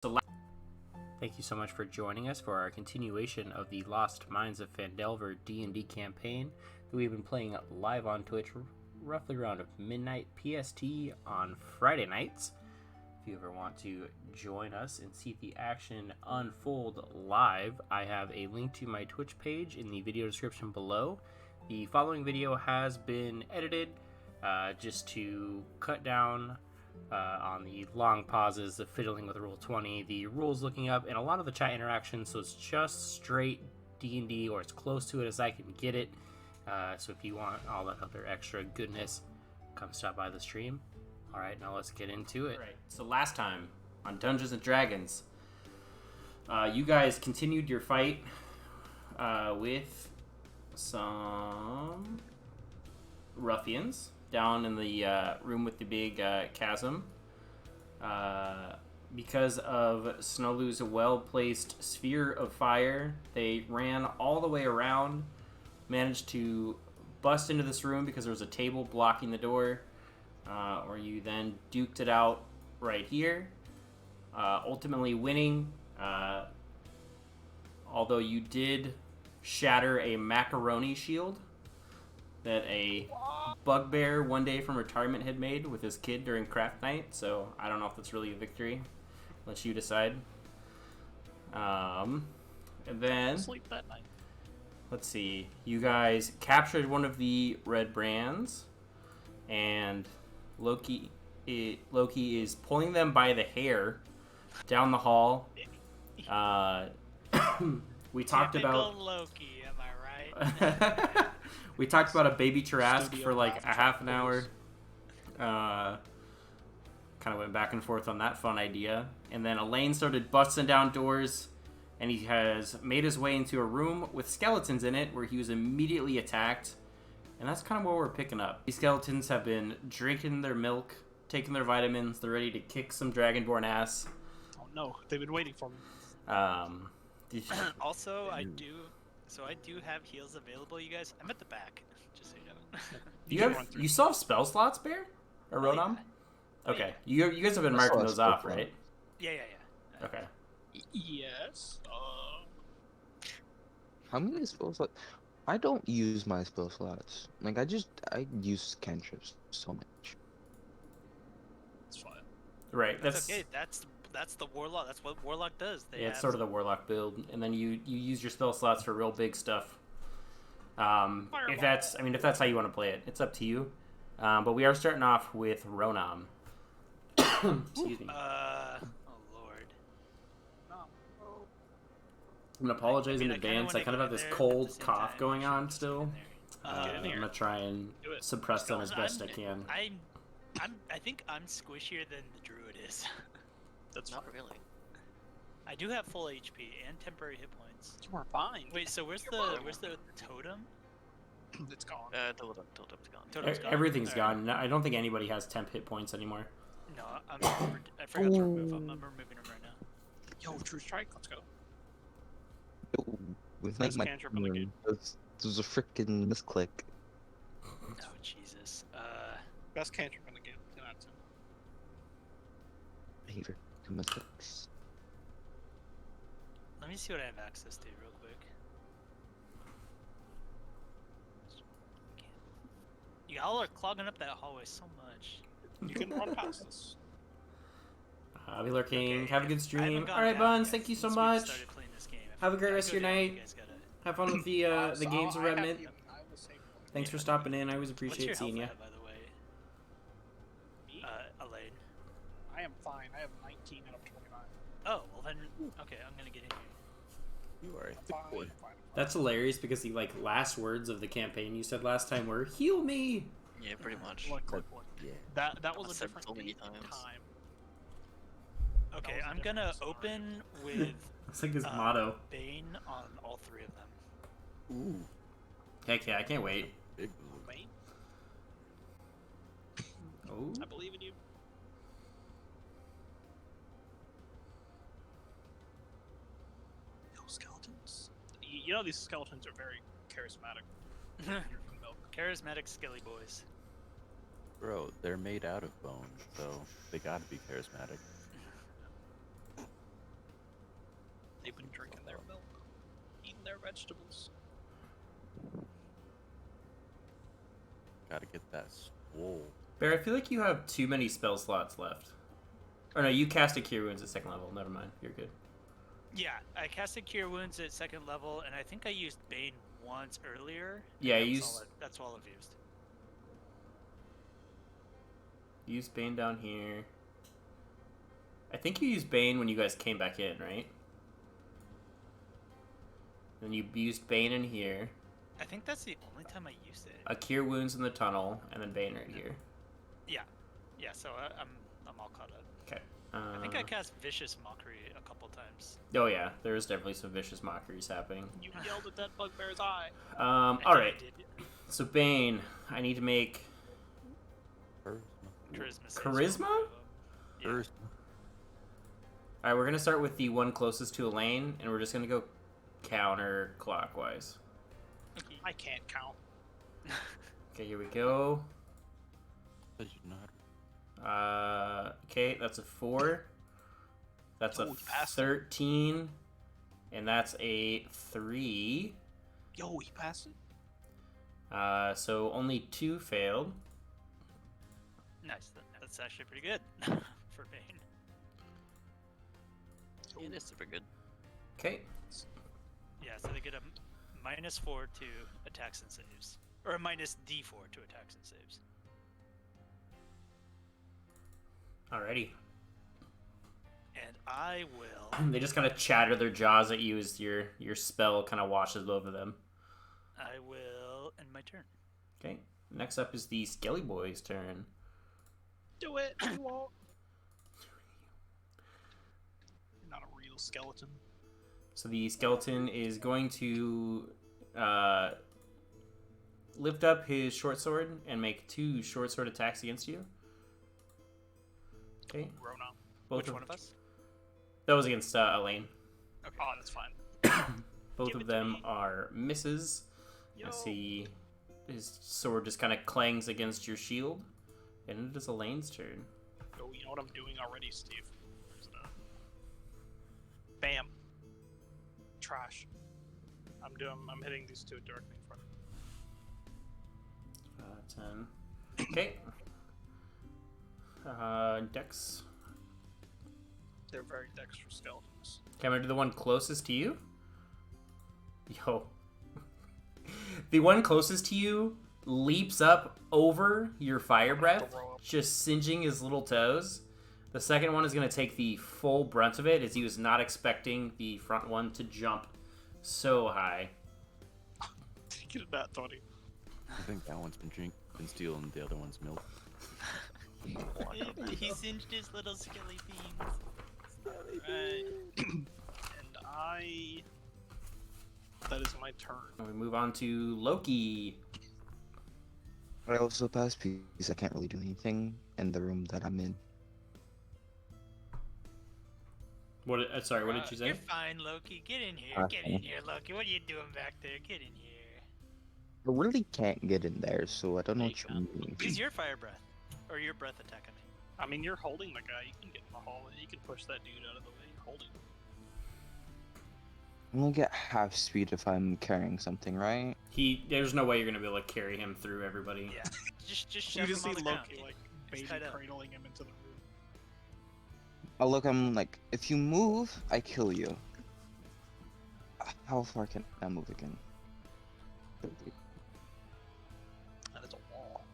Thank you so much for joining us for our continuation of the Lost Mines of Phandelver D&D campaign that we've been playing live on Twitch roughly around midnight PST on Friday nights. If you ever want to join us and see the action unfold live, I have a link to my Twitch page in the video description below. The following video has been edited just to cut down on the long pauses, the fiddling with Rule 20, the rules looking up, and a lot of the chat interaction, so it's just straight D&D, or as close to it as I can get it. So if you want all that other extra goodness, come stop by the stream. Alright, now let's get into it. Right. So last time on Dungeons & Dragons, you guys continued your fight with some ruffians down in the room with the big chasm. Because of Snowlu's well-placed sphere of fire, they ran all the way around, managed to bust into this room because there was a table blocking the door, where you then duked it out right here, ultimately winning, although you did shatter a macaroni shield that a bugbear one day from retirement had made with his kid during craft night, so I don't know if that's really a victory. Let you decide. And then sleep that night. Let's see. You guys captured one of the red brands, and Loki is pulling them by the hair down the hall. We talked about Loki, am I right? We talked about a baby Tarrasque for like a half an hour. Kind of went back and forth on that fun idea. And then Elaine started busting down doors, and he has made his way into a room with skeletons in it where he was immediately attacked. And that's kind of what we're picking up. These skeletons have been drinking their milk, taking their vitamins. They're ready to kick some Dragonborn ass. Oh no, they've been waiting for me. Also, I do have heals available, you guys. I'm at the back, just so you know. You still have spell slots, Bear? Or Rodom? Yeah. Okay. You guys have been marking those off, right? Yeah. Okay. Yes. How many spell slots? I don't use my spell slots. Like, I use cantrips so much. It's fine. Right. That's okay. That's the warlock. That's what warlock does. It's sort of the warlock build, and then you use your spell slots for real big stuff. If that's how you want to play it, it's up to you. But we are starting off with Ronam. Excuse me. Oh lord. I'm gonna apologize in advance. I kind of have this cold cough going on still. I'm gonna try and suppress them as best I can. I think I'm squishier than the druid is. That's not really. I do have full HP and temporary hit points. You are fine. Wait, so where's the totem? It's gone. Totem's gone. Totem's gone. Everything's gone. I don't think anybody has temp hit points anymore. No, I forgot to remove them. I'm removing them right now. Yo, True Strike, let's go. With like my there's a freaking misclick. Oh Jesus. Best cantrip in the game. 10 out of 10. Favorite misclicks. Let me see what I have access to real quick. Y'all are clogging up that hallway so much. You can run past us. I'll be lurking. Okay, have a good stream. Alright, Buns, thank you so much. Have a great rest of your night. Have fun with the games of Remnant. Thanks for stopping in. I always appreciate seeing you. By the way? Me? Elaine. I am fine. I have 19 out of 29. Oh, well then, okay, I'm gonna get in here. You are a thick boy. That's hilarious because the last words of the campaign you said last time were "heal me." Yeah, pretty much. Yeah. That was a different so many time. Okay, I'm gonna open with That's like his motto. Bane on all three of them. Ooh. Heck yeah, I can't wait. Big Wait, Oh. I believe in you. Yo, skeletons. You know these skeletons are very charismatic. Charismatic skelly boys. Bro, they're made out of bone, so they gotta be charismatic. They've been drinking their milk, eating their vegetables. Gotta get that swole. Bear, I feel like you have too many spell slots left. Or no, you casted Cure Wounds at second level. Never mind. You're good. Yeah, I casted Cure Wounds at second level, and I think I used Bane once earlier. Yeah, that you was used... all that's all I've used. Use Bane down here. I think you used Bane when you guys came back in, right? And you used Bane in here. I think that's the only time I used it. A Cure Wounds in the tunnel, and then Bane right here. Yeah, so I'm all caught up. Okay. I think I cast Vicious Mockery a couple times. Oh yeah, there's definitely some vicious mockeries happening. You yelled at that bugbear's eye. Alright. So Bane, I need to make... Charisma. saves Charisma? for both of them. Yeah. First, Alright, we're gonna start with the one closest to Elaine, and we're just gonna go counterclockwise. I can't count. Okay, here we go. says you know how to- Okay, that's a 4. That's Oh, a you passed it. 13. And that's a 3. Yo, he passed it. So only 2 failed. Nice. That's actually pretty good for Bane. It is super good. Okay. Yeah, so they get a -4 to attacks and saves, or a -D4 to attacks and saves. Alrighty. And I will. They just kind of chatter their jaws at you as your spell kind of washes over them. I will end my turn. Okay. Next up is the Skelly Boy's turn. Do it. You won't. You're not a real skeleton. So the skeleton is going to lift up his short sword and make 2 short sword attacks against you. Okay. Rona. Both Which one of us? That was against Elaine. Okay. Oh, that's fine. Both Give of it to them me. are misses. Yo. I see his sword just kind of clangs against your shield. And it is Elaine's turn. Yo, you know what I'm doing already, Steve? Bam. Trash. I'm hitting these 2 directly in front of me. 10. Okay. Dex. They're very dexterous skeletons. Okay, I'm gonna do the one closest to you. Yo. The one closest to you leaps up over your fire breath, just singeing his little toes. The second one is going to take the full brunt of it, as he was not expecting the front one to jump so high. Get it that, Tony. I think that one's been stealing the other one's milk. He singed his little skelly beans. Right. And that is my turn. And we move on to Loki. I also pass because I can't really do anything in the room that I'm in. What? Sorry, what did you say? You're fine, Loki. Get in here. Get in here, Loki. What are you doing back there? Get in here. I really can't get in there, so I don't know what you mean. Use your fire breath. Or your breath attack, I mean. I mean, you're holding the guy. You can get in the hall and you can push that dude out of the way. You're holding him. I'm gonna get half speed if I'm carrying something, right? There's no way you're gonna be able to carry him through everybody. Yeah. Just You shove just him on see the Loki, ground. like, He's baby tied up. cradling him into the room. I'm like, if you move, I kill you. How far can I move again? 30. That is a wall.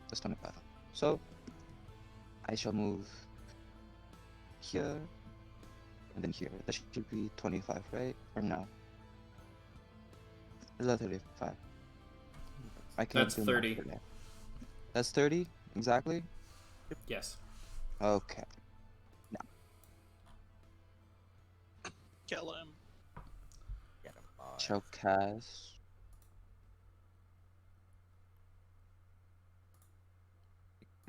That's 25. So, I shall move here, and then here. That should be 25, right? Or no? Is that 35? I can't That's do math 30. for that. That's 30? Exactly? Yes. Okay. Kill him. Get him, boy. Shall cast.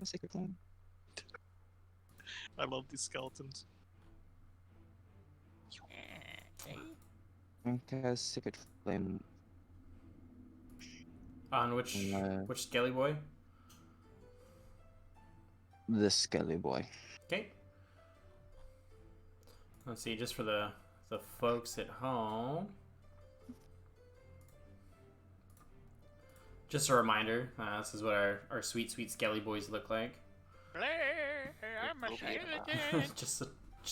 Sacred Flame? I love these skeletons. Cast Sacred Flame. On which Uh, Skelly Boy? The Skelly Boy. Okay. Let's see, just for the folks at home. Just a reminder, this is what our sweet Skelly boys look like. I'm a skeleton. just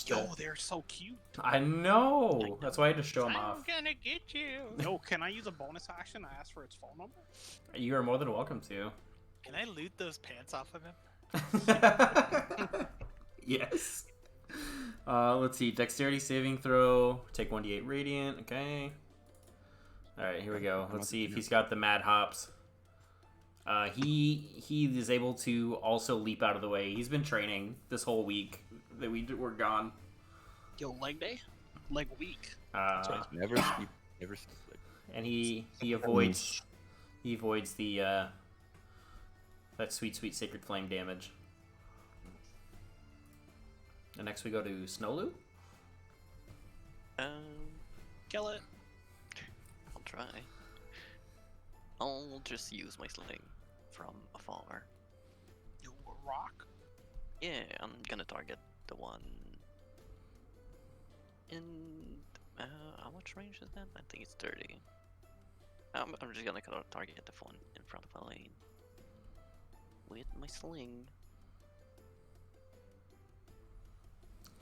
Yo, they're so cute. I know. That's why I had to show them I'm off. gonna get you. Yo, can I use a bonus action to ask for its phone number? You are more than welcome to. Can I loot those pants off of him? Yes. Let's see. Dexterity saving throw. Take 1d8 radiant. Okay. All right, here we go. Let's see if he's got the mad hops. He is able to also leap out of the way. He's been training this whole week that we're gone. Yo, leg day? Leg week. Never sleep. Never sleep. And he avoids the that sweet sacred flame damage. And next we go to Snowloo. Kill it. I'll try. I'll just use my sling from afar. Yo, a rock. Yeah, I'm gonna target the one in... how much range is that? I think it's 30. I'm just gonna target the one in front of the lane with my sling.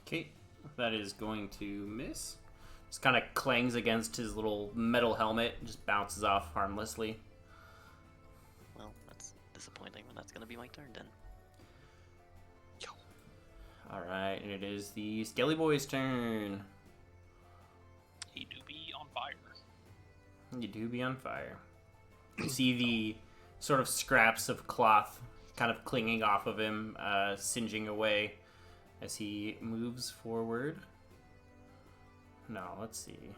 Okay, that is going to miss. Just kind of clangs against his little metal helmet, just bounces off harmlessly. Well, that's disappointing, but that's gonna be my turn then. Yo. Alright, and it is the Skelly Boy's turn. He do be on fire. You do be on fire. You see the sort of scraps of cloth kind of clinging off of him, singeing away as he moves forward. No, let's see.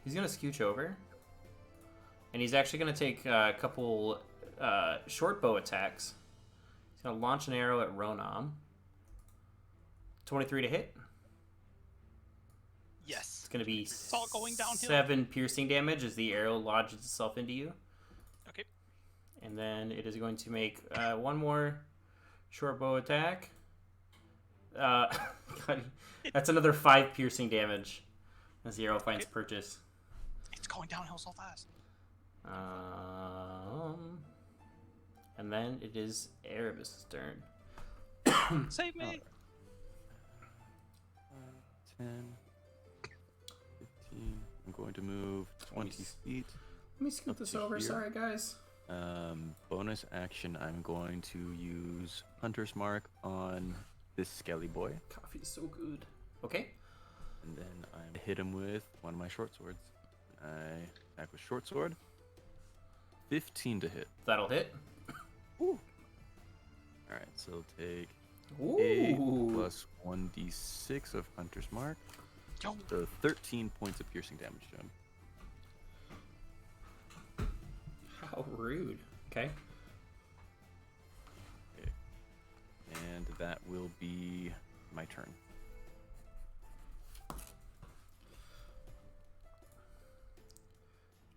He's going to scooch over. And he's actually going to take a couple short bow attacks. He's going to launch an arrow at Ronam. 23 to hit. Yes. It's going to be all going downhill. 7 piercing damage as the arrow lodges itself into you. Okay. And then it is going to make one more short bow attack. God, that's another 5 piercing damage as the arrow finds purchase. It's going downhill so fast. And then it is Erebus' turn. Save me. 10, 15. I'm going to move 20 feet. Let me scoot this to over. here. Sorry, guys. Bonus action, I'm going to use Hunter's Mark on this Skelly boy. Coffee is so good. Okay. And then I hit him with one of my short swords. I attack with short sword. 15 to hit. That'll hit. Alright, so it'll take Ooh. 8 plus 1d6 of Hunter's Mark. Yo. So 13 points of piercing damage to him. How rude. Okay. And that will be my turn.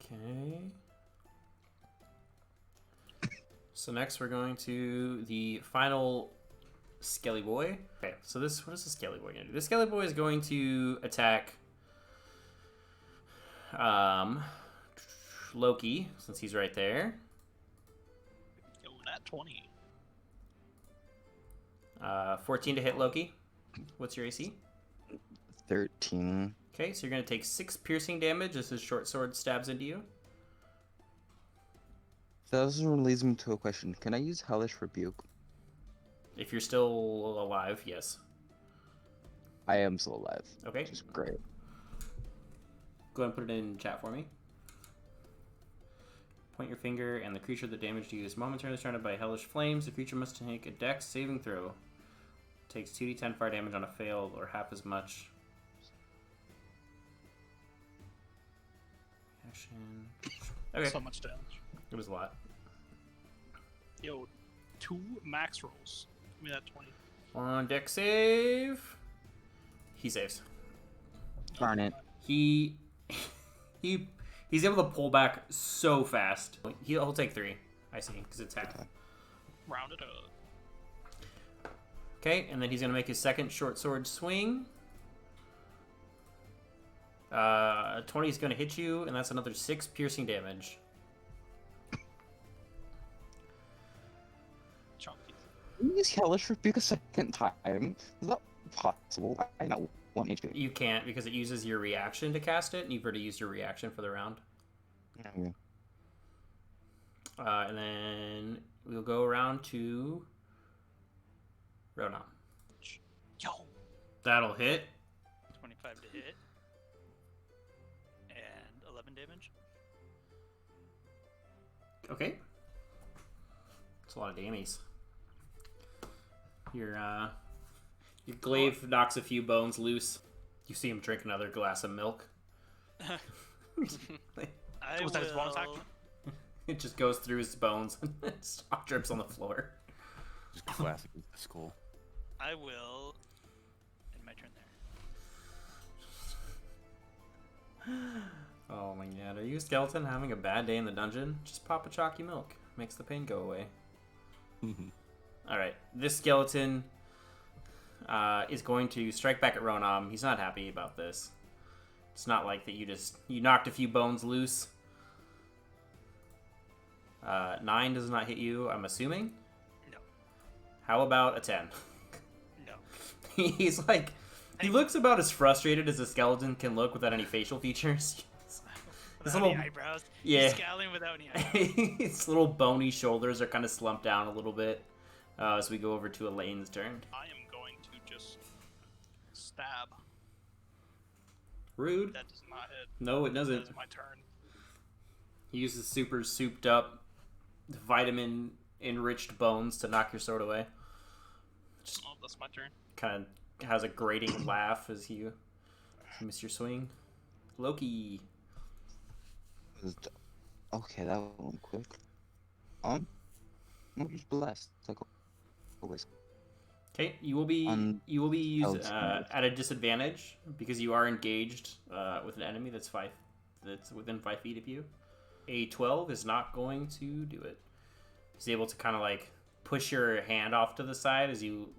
Okay. So next we're going to the final Skelly Boy. Okay, so what is the Skelly Boy gonna do? The Skelly Boy is going to attack Loki, since he's right there. Yo, that 20. 14 to hit Loki. What's your AC? 13. Okay, so you're going to take 6 piercing damage as his short sword stabs into you. So this leads me to a question. Can I use Hellish Rebuke? If you're still alive, yes. I am still alive. Okay. Which is great. Go ahead and put it in chat for me. Point your finger, and the creature that damaged you is momentarily surrounded by hellish flames. The creature must make a dex saving throw. Takes 2d10 fire damage on a fail, or half as much. Action. Okay. So much damage. It was a lot. Yo, 2 max rolls. Give me that 20. On dex save. He saves. Darn it. He's able to pull back so fast. He'll take 3. I see, because it's half. Round it up. Okay, and then he's going to make his second short sword swing. 20 is going to hit you, and that's another 6 piercing damage. Chunky. Use Hellish Rebuke a second time. Is that possible? I know 1 HP. You can't because it uses your reaction to cast it, and you've already used your reaction for the round. Okay. And then we'll go around to Ronan. Yo. That'll hit. 25 to hit. And 11 damage. Okay. It's a lot of dammies. Your glaive knocks a few bones loose. You see him drink another glass of milk. I Was that his bonus will- action? It just goes through his bones and stock drips on the floor. Just classic skull. I will end my turn there. Oh my god, are you a skeleton having a bad day in the dungeon? Just pop a chalky milk. Makes the pain go away. Alright, this skeleton is going to strike back at Ronam. He's not happy about this. It's not like that you knocked a few bones loose. 9 does not hit you, I'm assuming? No. How about a 10? No. He's like, he looks about as frustrated as a skeleton can look without any facial features. His Without little, any eyebrows. yeah. He's scowling without any eyebrows. His little bony shoulders are kind of slumped down a little bit as we go over to Elaine's turn. I am going to just stab. Rude. That does not hit. No, it That doesn't. is my turn. He uses super souped up, vitamin enriched bones to knock your sword away. Oh, that's my turn. Kind of has a grating laugh as you miss your swing. Loki. Okay, that went quick. I'm just blessed. Like always. Okay, you will be at a disadvantage because you are engaged with an enemy that's within 5 feet of you. A 12 is not going to do it. He's able to kind of like push your hand off to the side as you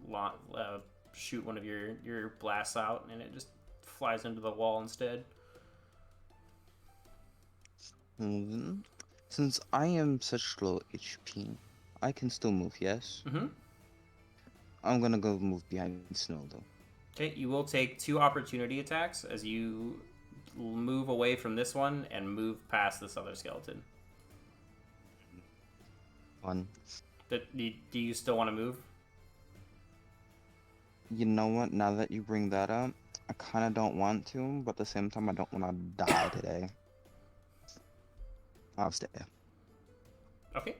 shoot one of your blasts out, and it just flies into the wall instead. Since I am such low HP, I can still move, yes? Mm-hmm. I'm gonna go move behind Snow, though. Okay, you will take 2 opportunity attacks as you move away from this one and move past this other skeleton. 1. Do you still want to move? You know what? Now that you bring that up, I kind of don't want to, but at the same time, I don't want to die today. I'll stay. Okay.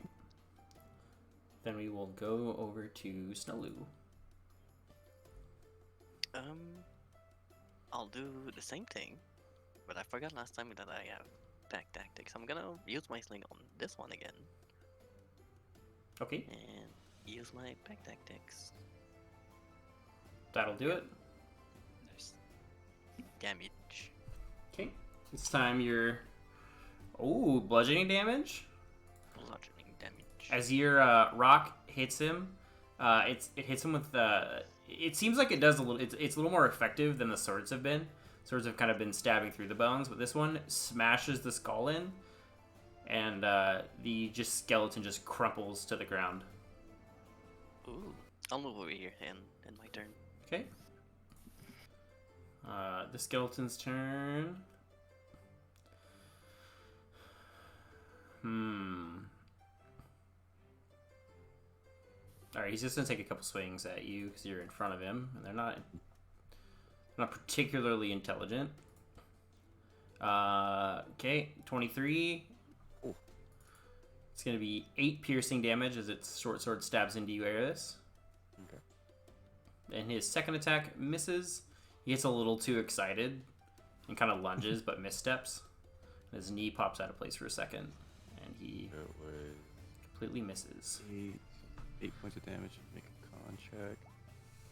Then we will go over to Snowloo. I'll do the same thing, but I forgot last time that I have attack tactics. I'm gonna use my sling on this one again, Okay, and use my pack tactics. that'll do it. Nice. Damage. Okay, this time you're... Oh, bludgeoning damage? Bludgeoning damage. As your rock hits him, it hits him with... it seems like it does a little... It's a little more effective than the swords have been. Swords have kind of been stabbing through the bones, but this one smashes the skull in, and the skeleton just crumples to the ground. Ooh. I'll move over here and end my turn. Okay. The skeleton's turn. Alright, he's just gonna take a couple swings at you because you're in front of him, and they're not particularly intelligent. Okay, 23. Oh. It's gonna be 8 piercing damage as its short sword stabs into you, Aris. Okay. And his second attack misses. He gets a little too excited and kind of lunges, but missteps. His knee pops out of place for a second, and he It was completely misses. 8 points of damage. Make a con check.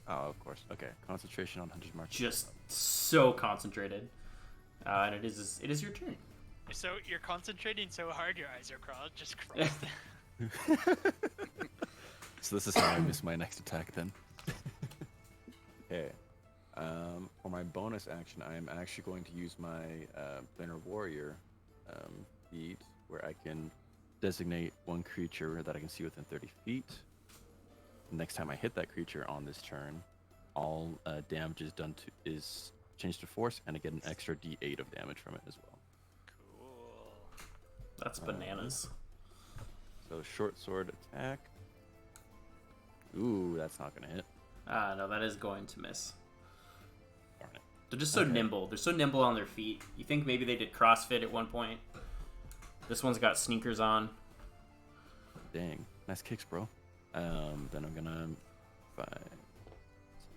Oh, of course. Okay. Concentration on Hunter's Mark. Just so concentrated. And it is your turn. So you're concentrating so hard, your eyes are just crossed. So this is how I miss my next attack then. Okay. For my bonus action, I am actually going to use my Planar Warrior feat, where I can designate one creature that I can see within 30 feet. Next time I hit that creature on this turn, all damage is changed to force, and I get an extra D8 of damage from it as well. Cool. That's bananas. So short sword attack. Ooh, that's not gonna hit. No, that is going to miss. Darn it. They're just so nimble. They're so nimble on their feet. You think maybe they did CrossFit at one point. This one's got sneakers on. Dang, nice kicks, bro. Then I'm gonna 5,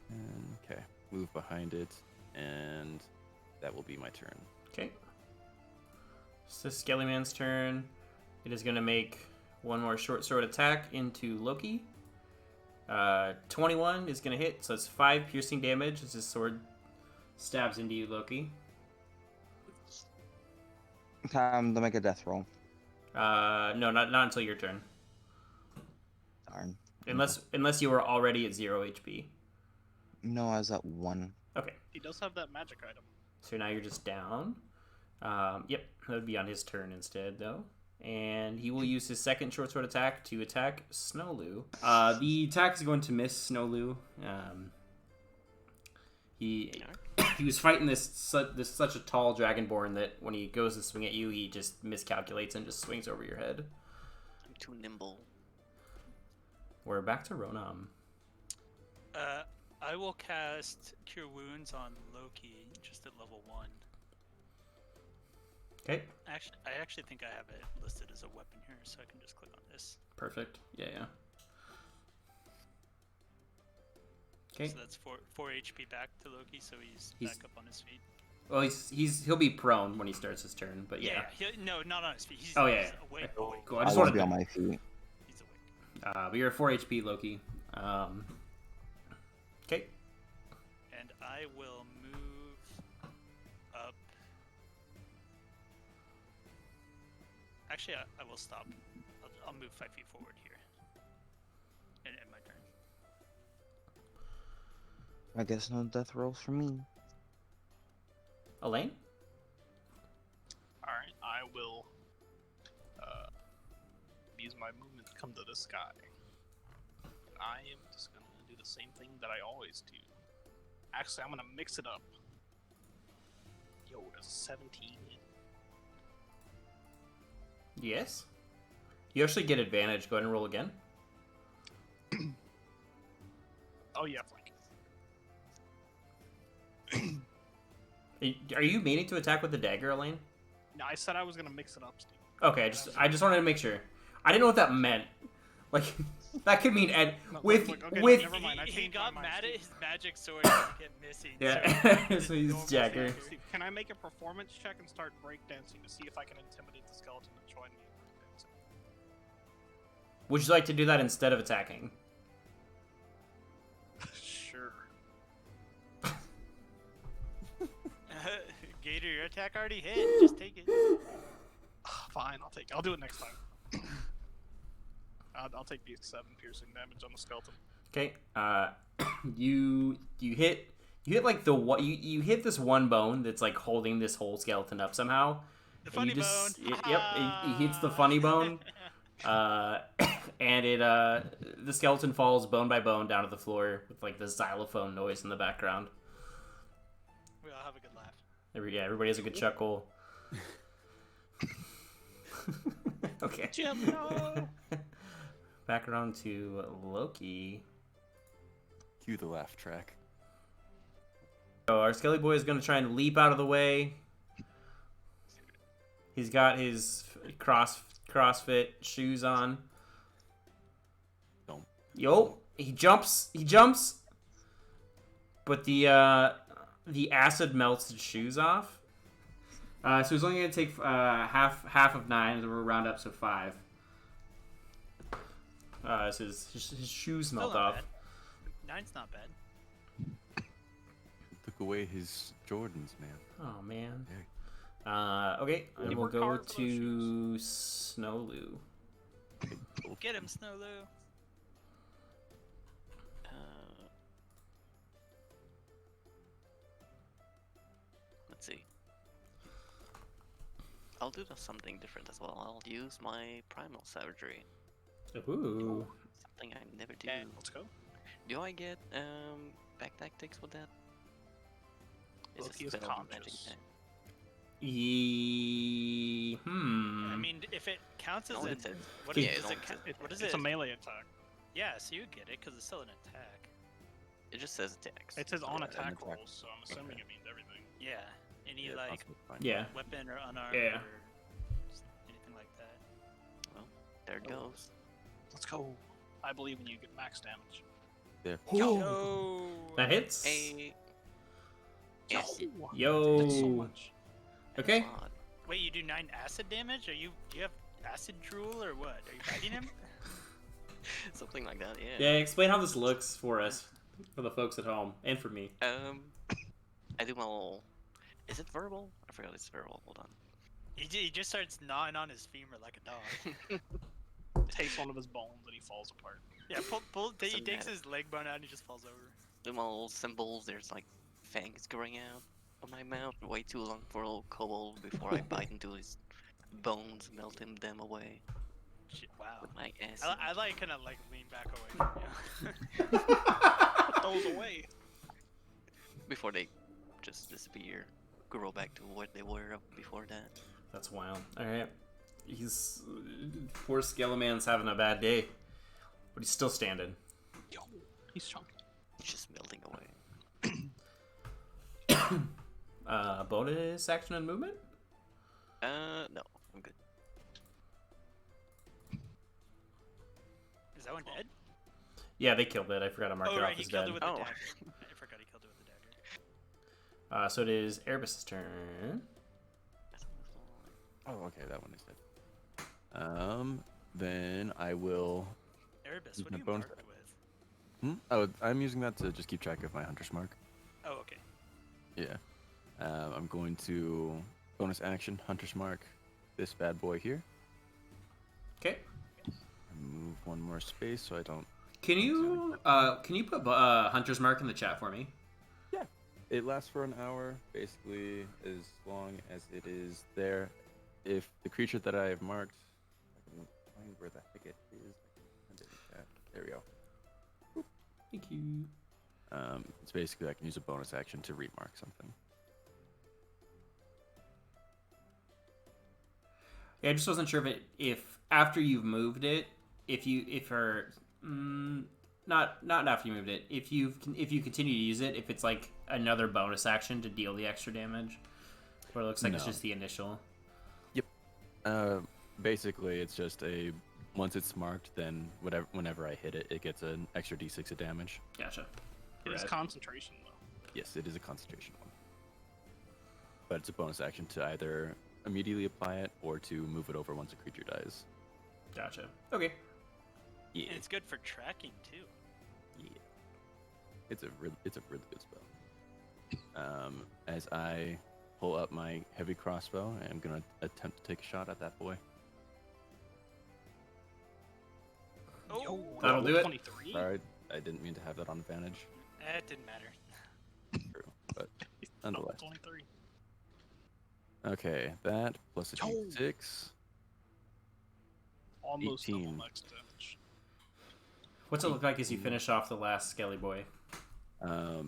10, okay, move behind it, and that will be my turn. Okay. So Skellyman's turn. It is going to make one more short sword attack into Loki. 21 is going to hit, so it's 5 piercing damage as his sword stabs into you, Loki. Time to make a death roll. No, not until your turn. Darn. Unless you were already at 0 HP. No, I was at 1. Okay. He does have that magic item. So now you're just down. Yep, that would be on his turn instead, though. And he will use his second short sword attack to attack Snowloo. The attack is going to miss Snowloo. He was fighting this such a tall dragonborn that when he goes to swing at you, he just miscalculates and just swings over your head. I'm too nimble. We're back to Ronam. I will cast Cure Wounds on Loki just at level 1. Okay, I actually think I have it listed as a weapon here, so I can just click on this. perfect. Yeah. Okay. So that's 4 HP back to Loki, so he's back up on his feet. Well, he'll be prone when he starts his turn, but yeah. No, not on his feet. He's, Oh, he's yeah. awake. Cool. I just want wanted to be on my feet. He's awake. But you're at 4 HP, Loki. Okay. And I will move up. Actually, I will stop. I'll move 5 feet forward here. And end my turn. I guess no death rolls for me. Elaine? Alright, I will use my movement to come to the sky. I am just gonna do the same thing that I always do. Actually, I'm gonna mix it up. Yo, does 17 hit? Yes. You actually get advantage. Go ahead and roll again. Oh yeah, flank. Are you meaning to attack with the dagger, Elaine? No, I said I was gonna mix it up, Steve. Okay, I just wanted to make sure. I didn't know what that meant. Like, that could mean No, with okay, with. never mind. I He changed got my mind, mad at Steve. his magic sword and kept missing. Yeah, So so he's normal Jagger. dagger. Steve, can I make a performance check and start breakdancing to see if I can intimidate the skeleton to join me in breakdancing? Would you like to do that instead of attacking? Sure. Gator, your attack already hit. Just take it. Fine, I'll do it next time. I'll take the 7 piercing damage on the skeleton. Okay. You hit like you hit this one bone that's like holding this whole skeleton up somehow. The And funny you just, bone. Yep, it hits the funny bone. And the skeleton falls bone by bone down to the floor with like the xylophone noise in the background. We all have a good laugh. Everybody has a good chuckle. Okay. Jim, no! Back around to Loki. Cue the laugh track. So our Skelly Boy is going to try and leap out of the way. He's got his CrossFit shoes on. Don't. Yo, he jumps, but the acid melts his shoes off. So he's only gonna take half of 9, so we'll round up to 5. So his shoes Still melt not off. bad. 9's not bad. Took away his Jordans, man. Oh man. Yeah. Okay, and You we'll worked go hard for those to Snowloo. Get him, Snowloo. I'll do something different as well. I'll use my primal savagery. Ooh. Something I never do. Yeah, let's go. Do I get back tactics with that? Is Look, it he is spell magic conscious. attack? I mean, if it counts as No, an it says- what Yeah, is it it? don't- What is It's it? a melee attack. Yeah, so you get it because it's still an attack. It just says attacks. It says on Yeah, an attack attack. rolls, so I'm assuming Okay. it means everything. Yeah, any Yeah, like possibly fine. Yeah. weapon or unarmed Yeah. or just anything like that. There it Oh. goes. Let's go. I believe in you. Get max damage. There. Yo! That hits. Hey. Yes. it- Yo. That's so much. Okay. it's odd. Wait, you do 9 acid damage? Do you have acid drool or what? Are you biting him? Something like that. Yeah. Yeah, explain how this looks for us, for the folks at home, and for me. I do my little. Is it verbal? I forgot it's verbal. Hold on. He just starts gnawing on his femur like a dog. Takes one of his bones and he falls apart. Yeah, he Doesn't takes matter. his leg bone out and he just falls over. Do my little symbols. There's like fangs growing out of my mouth. Way too long for a little kobold before I bite into his bones, them away Shit, wow. with my ass. I like kind of like lean back away from you. Put those away. Before they just disappear, grow back to what they were before that. That's wild. Alright. He's... Poor Skeleman's having a bad day. But he's still standing. Yo, he's chunky. It's just melting away. Bonus action and movement? No, I'm good. Is that one dead? Yeah, they killed it. I forgot to mark it Oh, right, off he as killed dead. it with the Oh. dagger. I forgot he killed it with the dagger. So it is Erebus's turn. Oh, okay, that one is dead. Then I will. Erebus, Use what my do you bones mark back. with? Oh, I'm using that to just keep track of my hunter's mark. Oh, okay. Yeah. I'm going to bonus action hunter's mark this bad boy here. Okay. Move one more space so I don't. Can you put Hunter's Mark in the chat for me? Yeah. It lasts for an hour, basically as long as it is there. If the creature that I have marked, I can find where the heck it is. I can send it in the chat. There we go. Thank you. It's basically I can use a bonus action to remark something. Yeah, I just wasn't sure if after you've moved it, not after you moved it, if you continue to use it, if it's like another bonus action to deal the extra damage, or it looks like it's No. just the initial. Basically it's just once it's marked, then whenever I hit it, it gets an extra d6 of damage. Gotcha. It is Rad. concentration though. Yes, it is a concentration one. But it's a bonus action to either immediately apply it or to move it over once a creature dies. Gotcha. Okay. Yeah. And it's good for tracking too. Yeah. It's a really good spell. As I pull up my heavy crossbow, I'm gonna attempt to take a shot at that boy. Oh, Yo, That'll do it. 23? Sorry, I didn't mean to have that on advantage. that didn't matter. True, but No, nonetheless. 23. Okay, that plus a Yo. d6. Almost double 18. max damage. What's it look like as you finish off the last Skelly boy?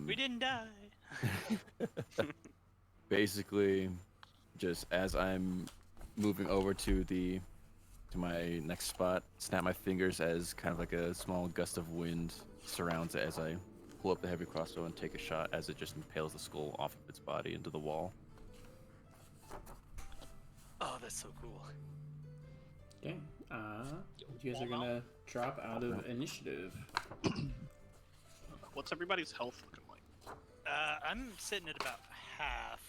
We didn't die. Basically, just as I'm moving over to my next spot, snap my fingers as kind of like a small gust of wind surrounds it as I pull up the heavy crossbow and take a shot as it just impales the skull off of its body into the wall. Oh, that's so cool. Okay. You guys are gonna drop out of initiative. What's everybody's health looking like? I'm sitting at about half.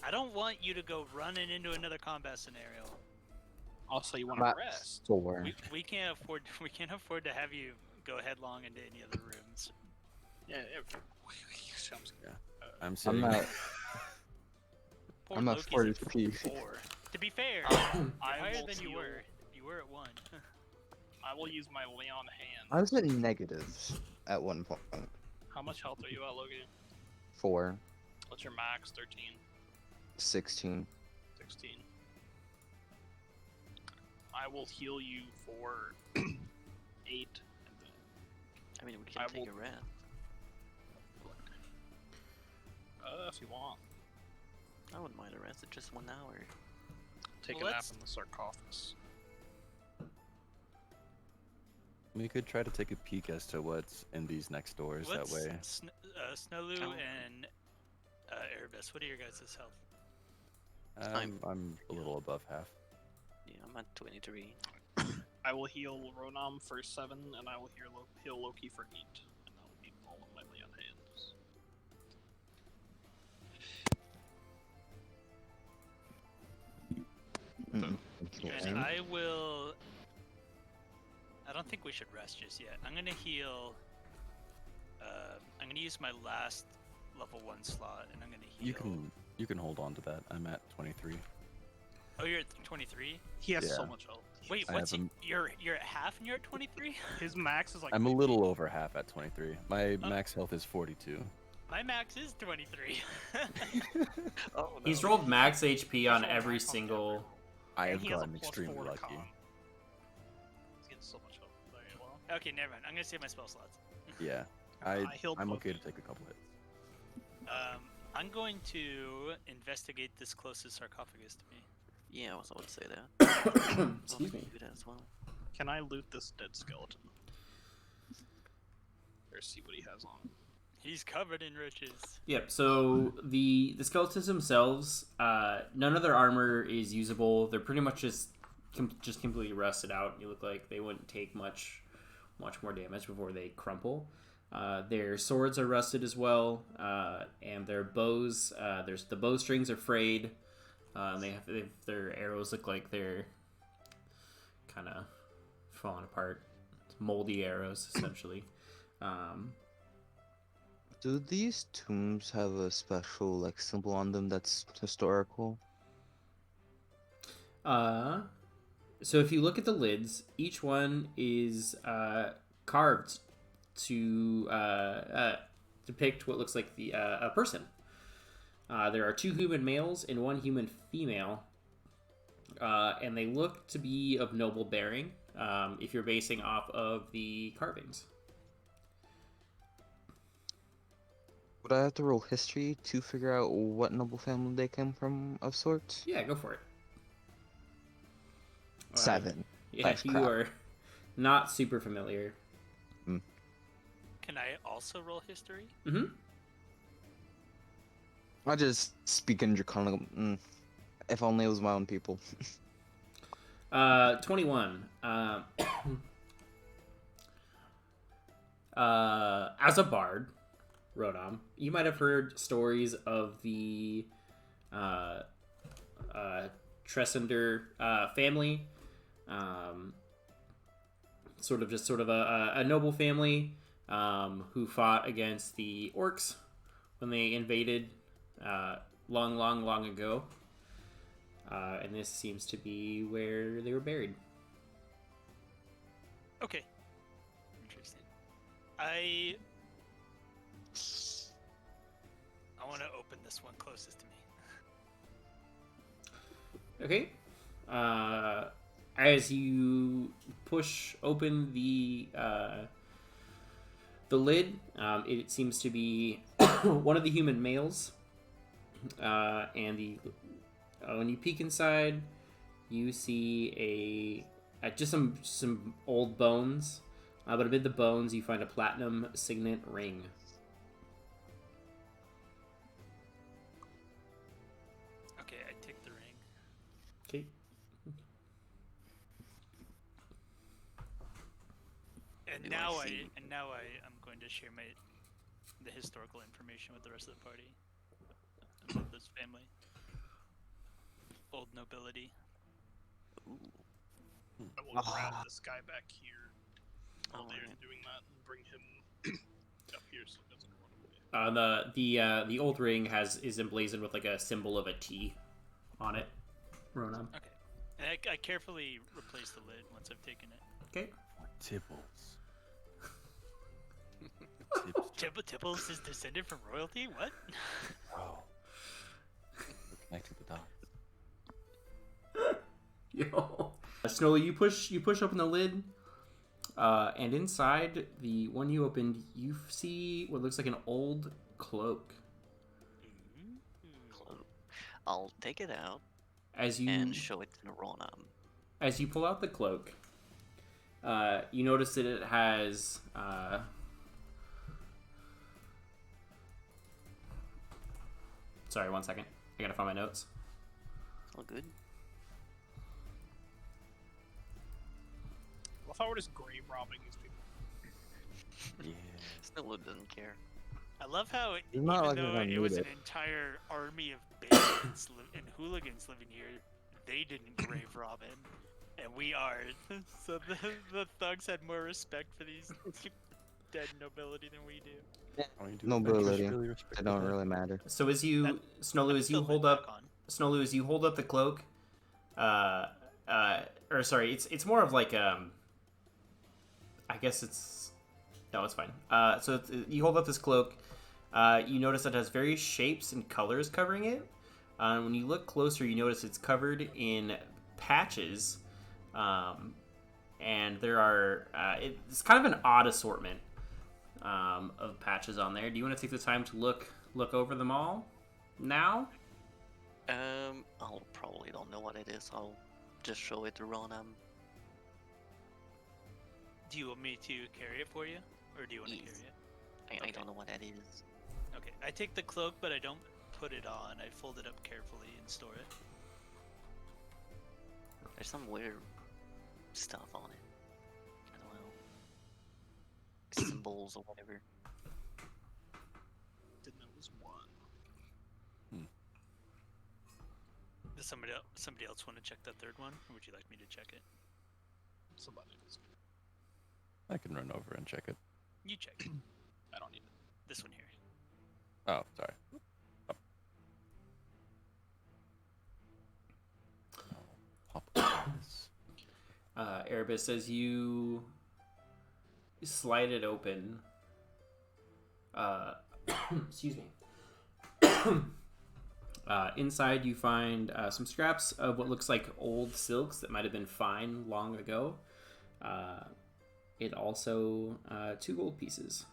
I don't want you to go running into another combat scenario. Also, you want I'm to at rest. 4. We can't afford to have you go headlong into any other rooms. Yeah. I'm sitting. I'm at Poor I'm at Loki's 40 at HP. 4. To be fair, I you're higher will than you heal. were. You were at 1. I will use my Leon hand. I was at negatives at one point. How much health are you at, Logan? 4, What's your max? 13, 16. 16. I will heal you for 8, and then I mean, we can I take will- a rest. if you want, I wouldn't mind a rest. It's just 1 hour. take Well, a nap let's- in the sarcophagus. We could try to take a peek as to what's in these next doors. That way, Snowlu Oh. and Erebus, what are your guys' health? I'm a little above half. Yeah, I'm at 23. I will heal Ronam for 7, and I will heal Loki for 8, and that will be all of my lay on hands. Okay. And I will. I don't think we should rest just yet. I'm gonna heal. I'm gonna use my last level 1 slot, and I'm gonna heal. You can hold on to that. I'm at 23. Oh, you're at 23. He has so Yeah. much health. Wait, I what's have you're at half and you're at 23? His max is like. I'm a little over half at 23. My max health is 42. My max is 23. Oh, no. He's rolled max HP on rolled every max on single. every roll. I And have he has a gotten plus extremely 4 to lucky. con. He's getting so much health. Okay, well, Okay, never mind. I'm gonna save my spell slots. Yeah, I healed I'm both okay of to take a couple hits. I'm going to investigate this closest sarcophagus to me. Yeah, I would say that. Excuse me. Do that as well. Can I loot this dead skeleton? Or see what he has on. He's covered in riches. Yep. So the skeletons themselves, none of their armor is usable. They're pretty much just completely rusted out. You look like they wouldn't take much more damage before they crumple. Their swords are rusted as well, and their bows. The bowstrings are frayed. Their arrows look like they're kind of falling apart. Moldy arrows, essentially. Do these tombs have a special like symbol on them that's historical? So if you look at the lids, each one is carved to depict what looks like a person. There are 2 human males and 1 human female, and they look to be of noble bearing if you're basing off of the carvings. Would I have to roll history to figure out what noble family they come from of sorts? Yeah, go for it. 7. Yeah, That's you crap. are not super familiar. Can I also roll history? Mm-hmm. I just speak in Draconic. If only it was my own people. 21. As a bard, Rodam, you might have heard stories of the Tressender family. Sort of a noble family who fought against the orcs when they invaded long ago. And this seems to be where they were buried. Okay. Interesting. I want to open this one closest to me. Okay. As you push open the lid, it seems to be one of the human males. And when you peek inside, you see just some old bones. But amid the bones, you find a platinum signet ring. Okay, I take the ring. Okay. And Do I now see- I'm going to share the historical information with the rest of the party about this family. Old nobility. Ooh. I will grab this guy back here while Oh, they're right. doing that and bring him up here so he doesn't run away. The old ring is emblazoned with like a symbol of a T on it. Ronan. Okay. And I carefully replace the lid once I've taken it. Okay. Tibbles. Tipples is descended from royalty? What? Oh. Connecting the dots. Yo. Snowly, you push open the lid, and inside the one you opened, you see what looks like an old cloak. Cloak. I'll take it out As you and show it to Rona. as you pull out the cloak, you notice that it has sorry, 1 second. I gotta find my notes. All good. Well, if I were just grave robbing these people. Yeah. Snowloop doesn't care. I love how It's not even like we're though gonna it was need an it. entire army of bandits and hooligans living here, they didn't grave rob him, and we are. So the thugs had more respect for these dead nobility than we do. All you do is Nobility. really It respect don't that. really matter. So as you Snowlu, as you Still hold lit up back on. Snowlu, as you hold up the cloak, or sorry, it's more of like I guess it's no, it's fine. You hold up this cloak. You notice that it has various shapes and colors covering it. When you look closer, you notice it's covered in patches, and there are it's kind of an odd assortment of patches on there. Do you want to take the time to look over them all now? I'll probably don't know what it is. I'll just show it to Rona. Do you want me to carry it for you, or do you want to Yes. carry it? I don't know what that is. Okay, I take the cloak, but I don't put it on. I fold it up carefully and store it. There's some weird stuff on it. I don't know. Symbols or whatever. Didn't know it was one. Does somebody else want to check that third one, or would you like me to check it? Somebody does. I can run over and check it. You check it. I don't need it. This one here. Oh, sorry. I'll pop this. Erebus, as you slide it open, excuse me. Inside, you find some scraps of what looks like old silks that might have been fine long ago. It also 2 gold pieces.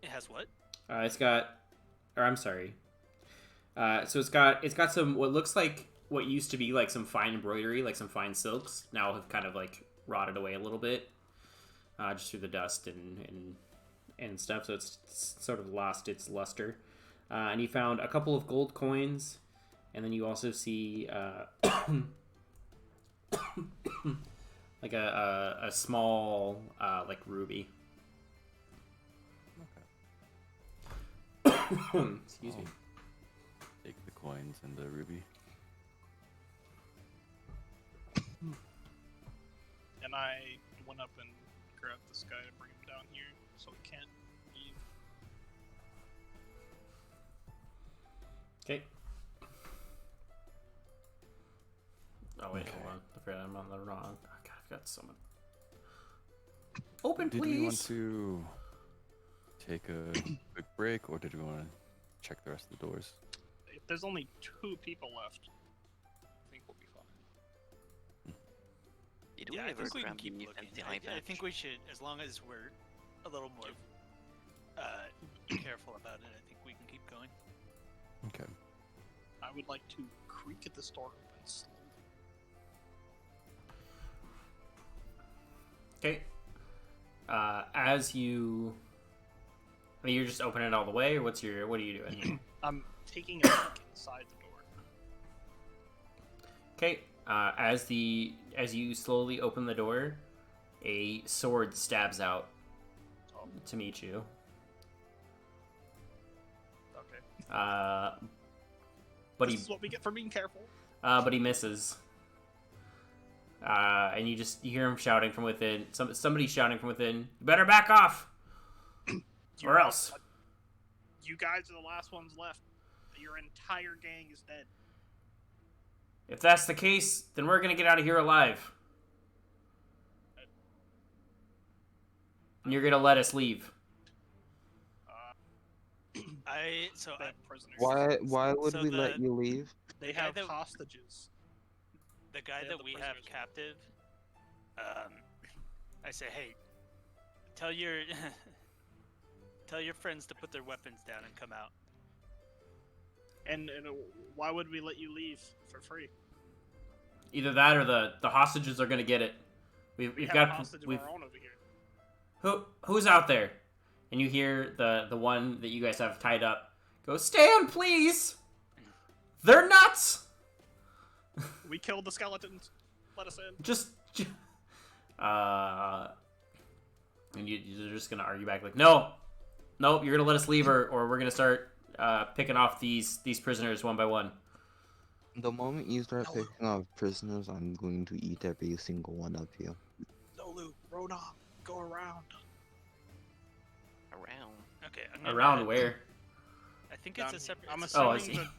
It has what? It's got, or I'm sorry. So it's got some what looks like what used to be like some fine embroidery, like some fine silks. Now have kind of like rotted away a little bit, just through the dust and stuff. So it's sort of lost its luster. And you found a couple of gold coins, and then you also see like a small like ruby. Excuse me. Take the coins and the ruby. And I went up and grabbed this guy to bring him down here so he can't leave. Okay. Oh wait, Okay. hold on. I forgot I'm on the wrong. Oh, God, I've got someone. Open, Did please. we want to take a quick break, or did we want to check the rest of the doors? If there's only 2 people left, I think we'll be fine. Did we Yeah, I ever think we can grab keep the looking. fancy I eye think patch? we should, as long as we're a little more careful about it, I think we can keep going. Okay. I would like to creak at this door open slowly. Okay. As you, I mean, you're just opening it all the way, or what are you doing? I'm taking a look inside the door. Okay. As you slowly open the door, a sword stabs out Oh, to meet you. okay. But This is what we get for being careful. but he misses. And you hear him shouting from within. Somebody shouting from within. You better back off, or else. You guys are the last ones left. Your entire gang is dead. If that's the case, then we're gonna get out of here alive. And you're gonna let us leave. Dead prisoners. Why would So we let you leave? They The guy have that- hostages. The guy They have that the we have prisoners. captive, I say, hey, tell your tell your friends to put their weapons down and come out. And why would we let you leave for free? Either that or the hostages are gonna get it. We We've have got a hostage of we've our own over here. who's out there? And you hear the one that you guys have tied up go, "Stand, please! They're nuts!" We killed the skeletons. Let us in. And you're just gonna argue back like, nope, you're gonna let us leave, or we're gonna start picking off these prisoners one by one. The moment you start No. picking off prisoners, I'm going to eat every single one of you. Nolu, Rona, go around. Around. Okay, I'm gonna, Around where? I think it's a separate. I'm it's a Oh, I assuming see.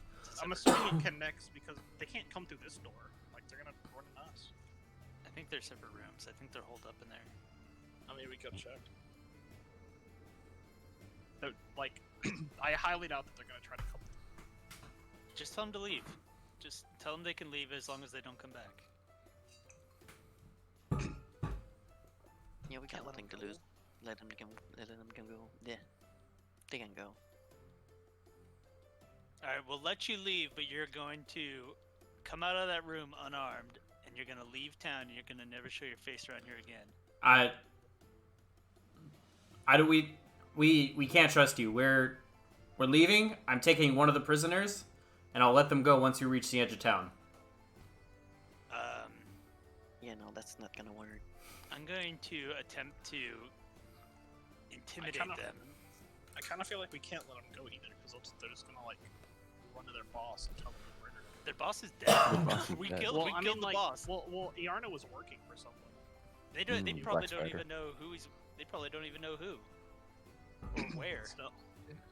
I'm assuming it connects because they can't come through this door. Like they're gonna run us. I think they're separate rooms. I think they're holed up in there. I mean, we could check. Like, I highly doubt that they're gonna try to come. Just tell them to leave. Just tell them they can leave as long as they don't come back. Yeah, we got Can't let nothing to them go. lose. Let them go. Yeah, they can go. All right, we'll let you leave, but you're going to come out of that room unarmed, and you're gonna leave town, and you're gonna never show your face around here again. We can't trust you. We're leaving. I'm taking one of the prisoners, and I'll let them go once we reach the edge of town. Yeah, no, that's not gonna work. I'm going to attempt to intimidate kinda- them. I kind of feel like we can't let them go either because they're just gonna like run to their boss and tell them to murder. Their boss is Their dead. boss is we dead. killed, we killed the like, boss. well, Iarna was working for someone. They don't. They Black probably don't Spider. even know who he's. They probably don't even know who or where. Still,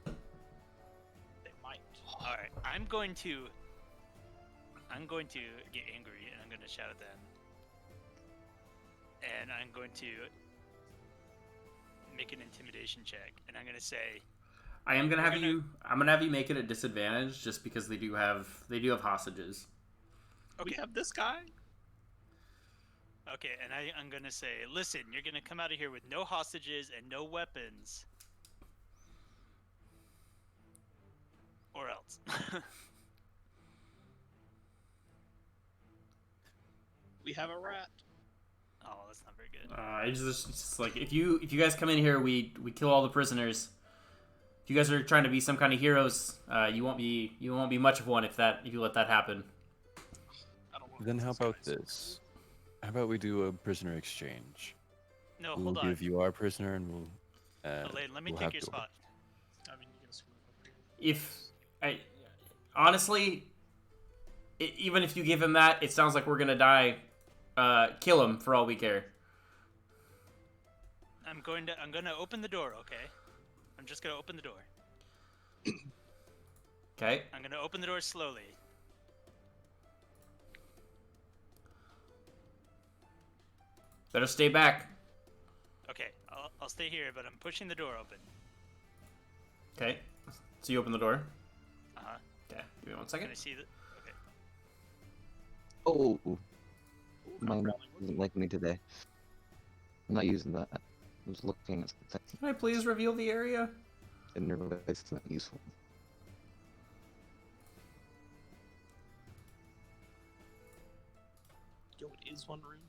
they might. All right, I'm going to get angry and I'm going to shout at them, and I'm going to make an intimidation check, and I'm going to say, I'm gonna We're have you make it a disadvantage just because they do have hostages. We okay, have this guy. okay, and I'm going to say, listen, you're going to come out of here with no hostages and no weapons, or else. We have a rat. Oh, that's not very good. It's just like if you guys come in here, we kill all the prisoners. If you guys are trying to be some kind of heroes, you won't be much of one if you let that happen. I don't know. Then how about this? How about we do a prisoner exchange? No, We'll hold on. give you our prisoner, and we'll. Elaine, let me we'll take have your yours. spot. I mean, you can just move over here. If I honestly, even if you give him that, it sounds like we're gonna die. Kill him for all we care. I'm going to open the door, okay? I'm just gonna open the door. Okay. I'm gonna open the door slowly. Better stay back. Okay, I'll stay here, but I'm pushing the door open. Okay. So you open the door. Uh-huh. Okay. Give me 1 Can second. I see the... Okay. Oh, Ooh, mine not really. doesn't like me today. I'm not using that. I was looking at something. Can I please reveal the area? Didn't realize it's not useful. Yo, it is one room.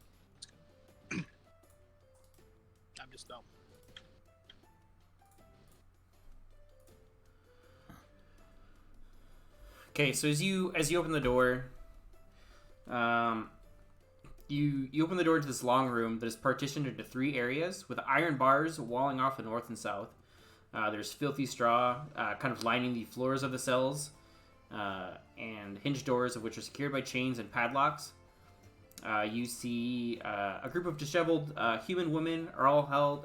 Let's go. I'm just dumb. Okay, so as you open the door, you open the door to this long room that is partitioned into 3 areas with iron bars walling off the north and south. There's filthy straw kind of lining the floors of the cells, and hinged doors of which are secured by chains and padlocks. You see a group of disheveled human women are all held.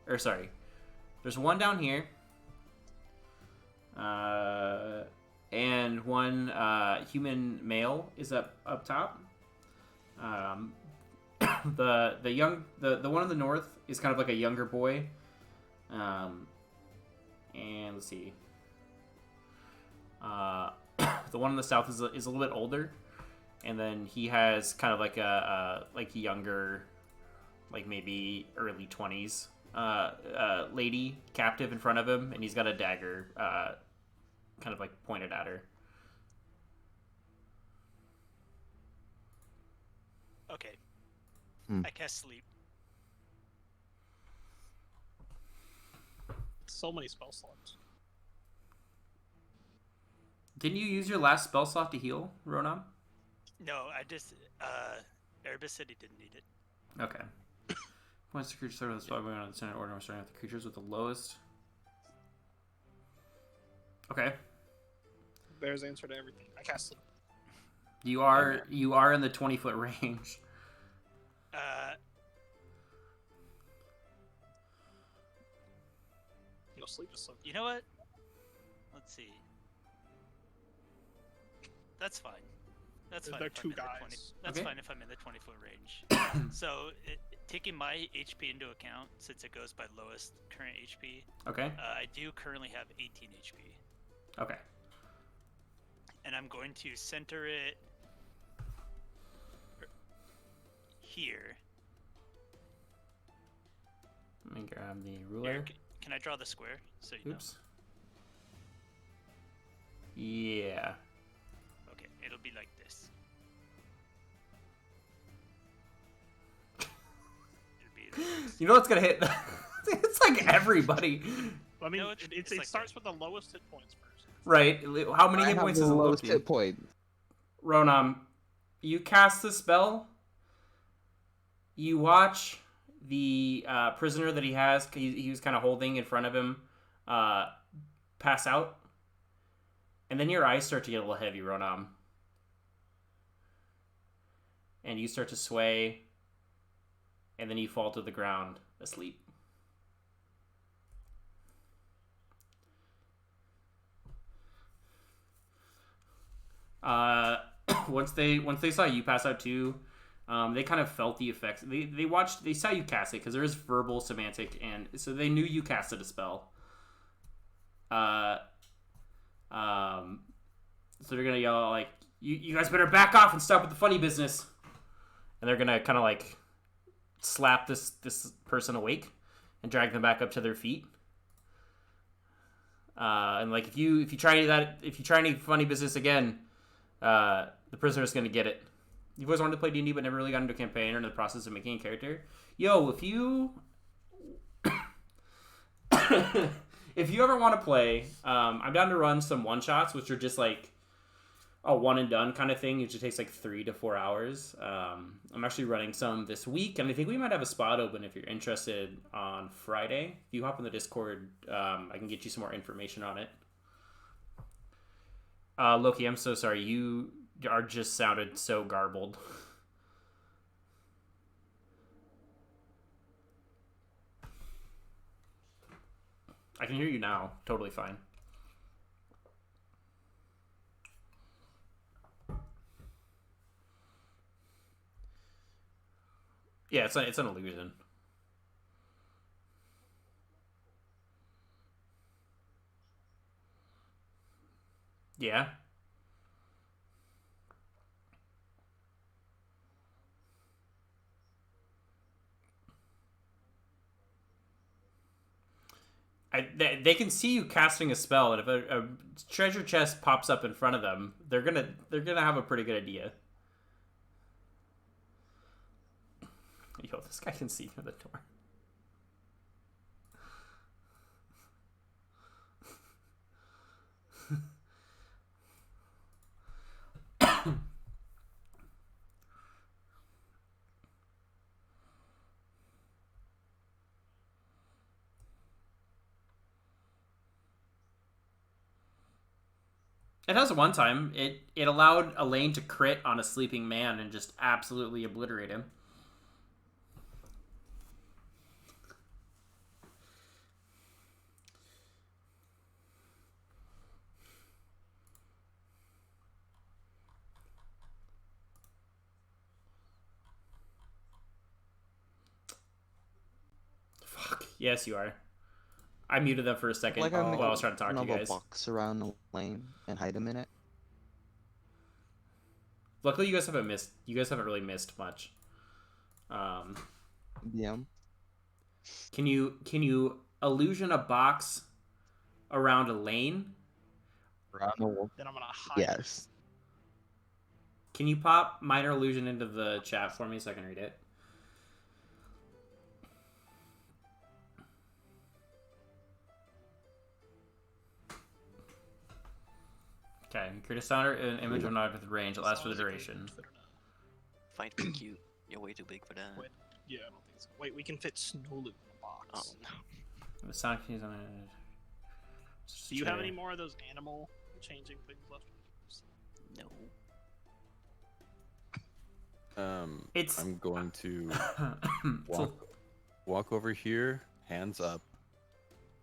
There's one down here. And one human male is up top. The one in the north is kind of like a younger boy. And let's see. The one on the south is a little bit older, and then he has kind of like a younger, like maybe early 20s, lady captive in front of him, and he's got a dagger, kind of like pointed at her. Okay. Hmm. I cast sleep. So many spell slots. Didn't you use your last spell slot to heal, Ronan? No, I just Erebus said he didn't need it. Okay. Once the creature started with the spell going on the center order, I'm starting with the creatures with the lowest. Okay. There's the answer to everything. I cast sleep. You are in the 20-foot range. Sleep is so good. You know what? Let's see. That's fine. That's fine. They're if I'm two in the 20 guys. That's Okay. fine if I'm in the 20-foot range. So, taking my HP into account, since it goes by lowest current HP, Okay. I do currently have 18 HP. Okay. And I'm going to center it here. Let me grab the Here, ruler. can I draw the square? So you Oops. Yeah. know. Okay, it'll be like this. It'll be like this. You know what's gonna hit? It's like everybody. I mean, No, it it's like starts with the lowest hit points first. Right. How many I hit have points the does it look lowest to? hit point. Ronan, you cast the spell. You watch the prisoner that he has, he was kind of holding in front of him, pass out. And then your eyes start to get a little heavy, Ronan. And you start to sway. And then you fall to the ground asleep. Once they saw you pass out too, they kind of felt the effects. They saw you cast it because there is verbal semantic, and so they knew you casted a spell. So they're gonna yell like, "You guys better back off and stop with the funny business," and they're gonna kind of like slap this person awake and drag them back up to their feet. And like if you try any funny business again, the prisoner's gonna get it. You've always wanted to play D&D but never really got into a campaign or in the process of making a character. Yo, if you if you ever want to play, I'm down to run some one shots, which are just like a one and done kind of thing. It just takes like 3 to 4 hours. I'm actually running some this week, and I think we might have a spot open if you're interested on Friday. If you hop in the Discord, I can get you some more information on it. Loki, I'm so sorry. You are just sounded so garbled. I can hear you now. Totally fine. Yeah, it's an illusion. Yeah. They can see you casting a spell, and if a treasure chest pops up in front of them, they're gonna have a pretty good idea. Yo, this guy can see through the door. It has one time. It allowed Elaine to crit on a sleeping man and just absolutely obliterate him. Fuck. Yes, you are. I muted them for a second Like while I was trying to talk to you another guys. box around the lane and hide him in it. Luckily, you guys haven't missed. You guys haven't really missed much. Yeah. Can you illusion a box around a lane? No. Then I'm gonna hide. Yes. Can you pop minor illusion into the chat for me so I can read it? Okay, create a sound or an image or not with range. It lasts for the duration. Fight be cute. You're way too big for that. Wait, yeah, I don't think so. Wait, we can fit snow loot in a box. Oh no. The sound keys on it. Do you have any more of those animal changing things left? No. It's- I'm going to walk over here, hands up.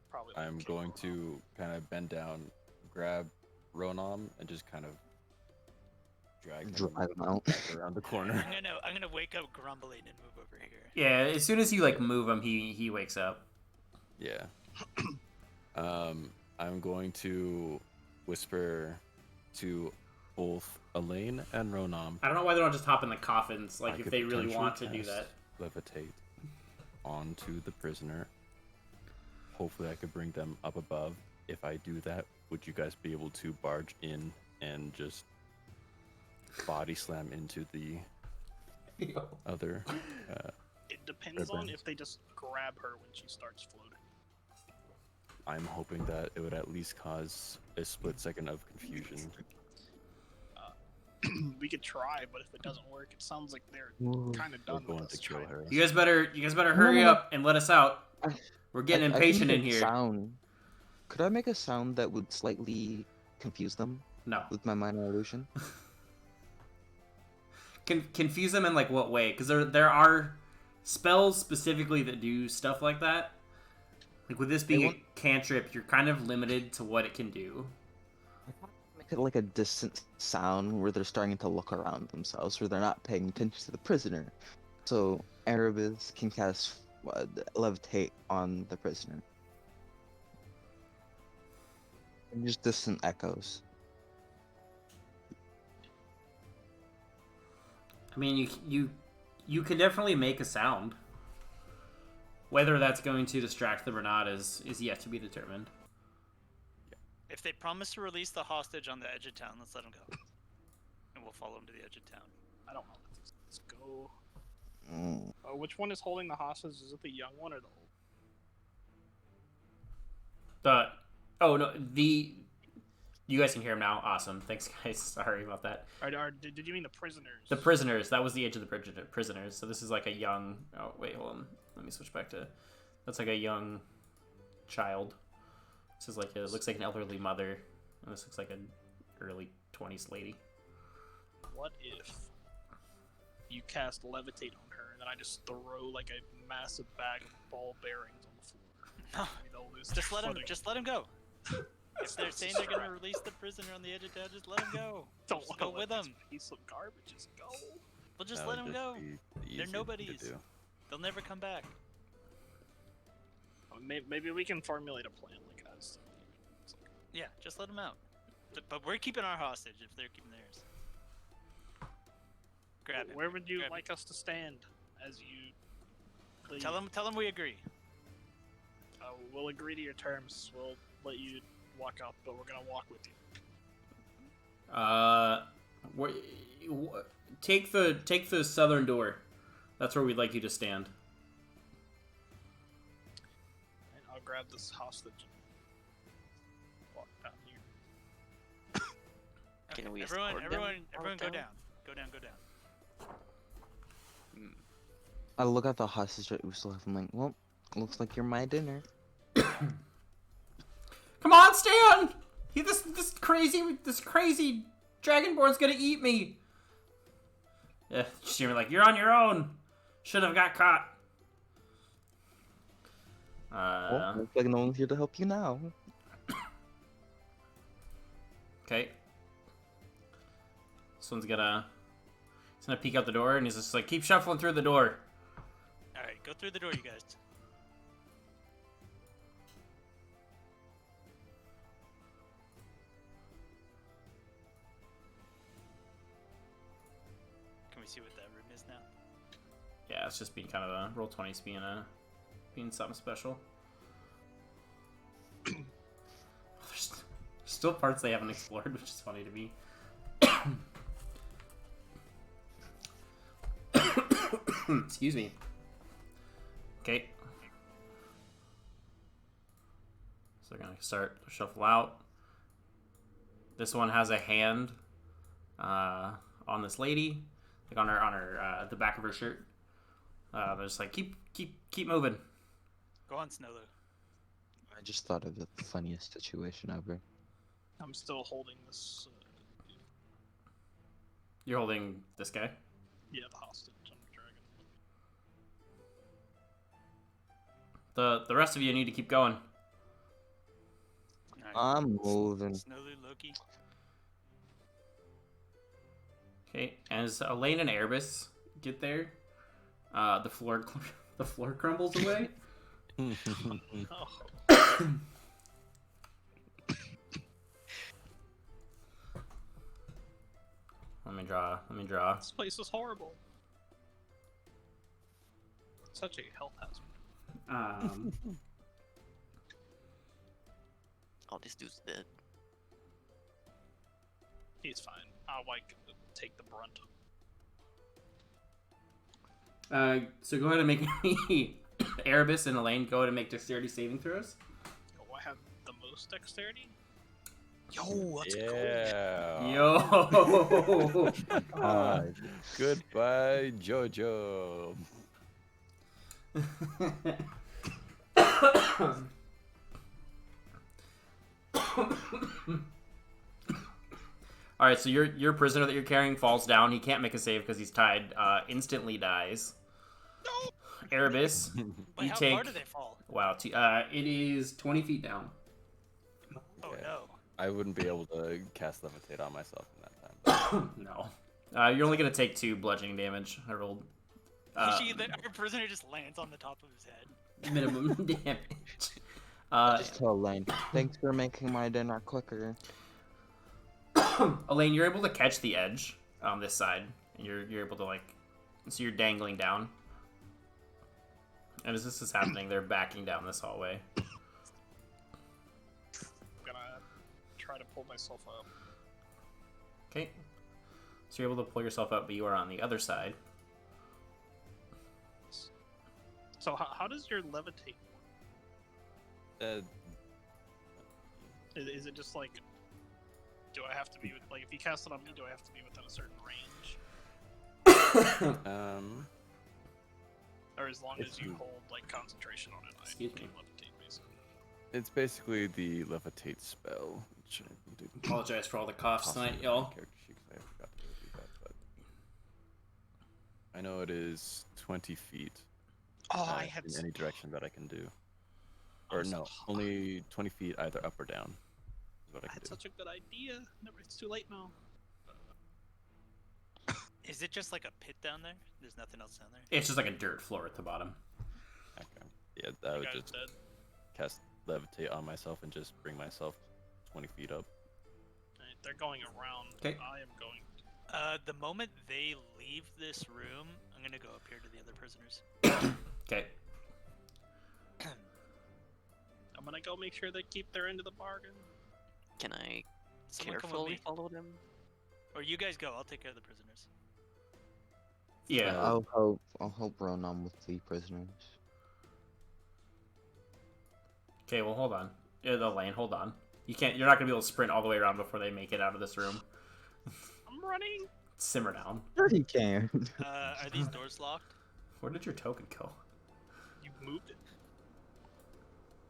Probably. I'm going to kind of bend down, grab Ronom, and just kind of drag him Drive them out. around the corner. I'm gonna wake up grumbling and move over here. Yeah, as soon as you like move him, he wakes up. Yeah. I'm going to whisper to both Elaine and Ronom. I don't know why they don't just hop in the coffins, like I if could they really potentially want to do cast that. Levitate onto the prisoner. Hopefully I could bring them up above. If I do that, would you guys be able to barge in and just body slam into the other? It depends on Ribbons. if they just grab her when she starts floating. I'm hoping that it would at least cause a split second of confusion. We could try, but if it doesn't work, it sounds like they're Ooh. kind of We're done with going us. to kill her. You guys better hurry No. up and let us out. We're getting I can impatient make in a here. Sound. Could I make a sound that would slightly confuse them No. with my minor illusion? Confuse them in like what way? Because there are spells specifically that do stuff like that. Like with this being a cantrip, you're kind of limited to what it can do. Make it like a distant sound where they're starting to look around themselves, where they're not paying attention to the prisoner. So Erebus can cast levitate on the prisoner. And just distant echoes. I mean, you can definitely make a sound. Whether that's going to distract them or not is yet to be determined. If they promise to release the hostage on the edge of town, let's let them go. And we'll follow them to the edge of town. I don't know. Let's go. Mm. Which one is holding the hostage? Is it the young one or the old? You guys can hear him now. Awesome. Thanks, guys. Sorry about that. Did you mean the prisoners? The prisoners. That was the age of the prisoners. So this is like a young... Oh, wait, hold on. Let me switch back to... That's like a young child. This is like it looks like an elderly mother. And this looks like an early 20s lady. What if you cast levitate on her and then I just throw like a massive bag of ball bearings on the floor? Maybe they'll lose their footing. Just let them go. If they're saying they're gonna release the prisoner on the edge of town, just let them go. Don't Just wanna go with let this them. piece of garbage just go. We'll just That let would them go. be the They're easy thing to nobodies. do. They'll never come back. Maybe we can formulate a plan like us. Yeah, just let them out. But we're keeping our hostage if they're keeping theirs. Grab him. Where would you Grab like us to stand as you leave? Tell them we agree. We'll agree to your terms. We'll let you walk up, but we're gonna walk with you. Take the southern door. That's where we'd like you to stand. And I'll grab this hostage and walk down here. Can we Everyone escort them go out down. Go down. I look at the hostage at Uslov. I'm like, well, looks like you're my dinner. Come on, Stan! This crazy dragonborn's gonna eat me. Yeah, you're like, you're on your own. Should have got caught. Well, looks like no one's here to help you now. Okay. This one's gonna peek out the door, and he's just like, keep shuffling through the door. All right, go through the door, you guys. see what that room is now. Yeah, it's just being kind of a roll 20s being something special. There's still parts they haven't explored, which is funny to me. Excuse me. Okay. So they're gonna start to shuffle out. This one has a hand on this lady, like on her the back of her shirt. They're just like keep moving. Go on, Snowlu. I just thought of the funniest situation ever. I'm still holding this. You're holding this guy. Yeah, the hostage on the dragon. The rest of you need to keep going. Alright. I'm moving. Snowlu, Loki. Okay, as Elaine and Erebus get there, the floor crumbles away. Oh, Let me draw. this place is horrible. Such a health hazard. Oh, this dude's dead. He's fine. I'll like take the brunt. So go ahead and make me Erebus and Elaine go ahead and make dexterity saving throws. Oh, I have the most dexterity. Yo, let's go. Yeah. Yo. Goodbye, Jojo. All right, so your prisoner that you're carrying falls down. He can't make a save because he's tied. Instantly dies. No. Erebus, Wait, you how take. far do they fall? Wow, it is 20 feet down. Oh Yeah. no. I wouldn't be able to cast levitate on myself in that time. No, you're only gonna take 2 bludgeoning damage. I rolled Our prisoner just lands on the top of his head. minimum damage. Just tell Lane, thanks for making my dinner quicker. Elaine, you're able to catch the edge on this side, and you're able to so you're dangling down. And as this is happening, they're backing down this hallway. I'm gonna try to pull myself up. Okay. So you're able to pull yourself up, but you are on the other side. So how does your levitate work? Is it just like, do I have to be if you cast it on me, do I have to be within a certain range? Or as long as you hold concentration on it, I Excuse can me. levitate basically. It's basically the levitate spell. Which I did Apologize for all the coughs possibly tonight, on y'all. character sheet 'cause I forgot to do that, but I know it is 20 feet Oh, I had in any direction that I can do. I Or was no, so- only 20 feet either up or down is what I I can had do. such a good idea. Never, it's too late now. Is it just like a pit down there? There's nothing else down there? It's just like a dirt floor at the bottom. Okay. Yeah, I You would guys just dead. cast levitate on myself and just bring myself 20 feet up. Alright, they're going around. 'Kay. I am going. The moment they leave this room, I'm gonna go up here to the other prisoners. Okay. I'm gonna go make sure they keep their end of the bargain. Can I Someone come with carefully me. follow them? Or you guys go, I'll take care of the prisoners. Yeah. I'll help Ronan with the prisoners. Okay, well, hold on. Elaine, hold on. You're not gonna be able to sprint all the way around before they make it out of this room. I'm running. Simmer down. Sure he can. Are these doors locked? Where did your token go? You moved it.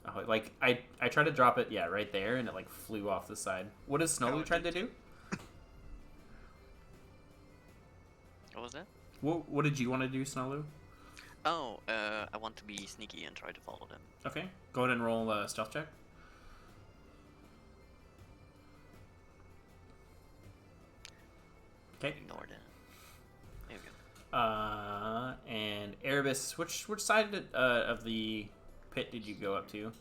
Oh, I tried to drop it, yeah, right there, and it flew off the side. What has Snowlu tried to do? What was that? What did you want to do, Snowlu? Oh, I want to be sneaky and try to follow them. Okay, go ahead and roll a stealth check. Okay. Ignore that. There we go. And Erebus, which side of the pit did you go up to?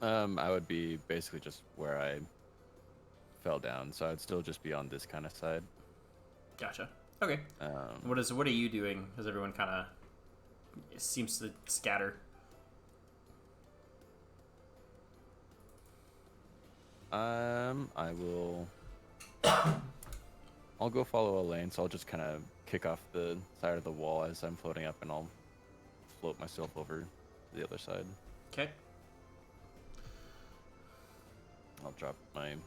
I would be basically just where I fell down, so I'd still just be on this kind of side. Gotcha. Okay. What are you doing? As everyone kind of seems to scatter. I will. I'll go follow a lane, so I'll just kind of kick off the side of the wall as I'm floating up, and I'll float myself over to the other side. Okay. I'll drop it,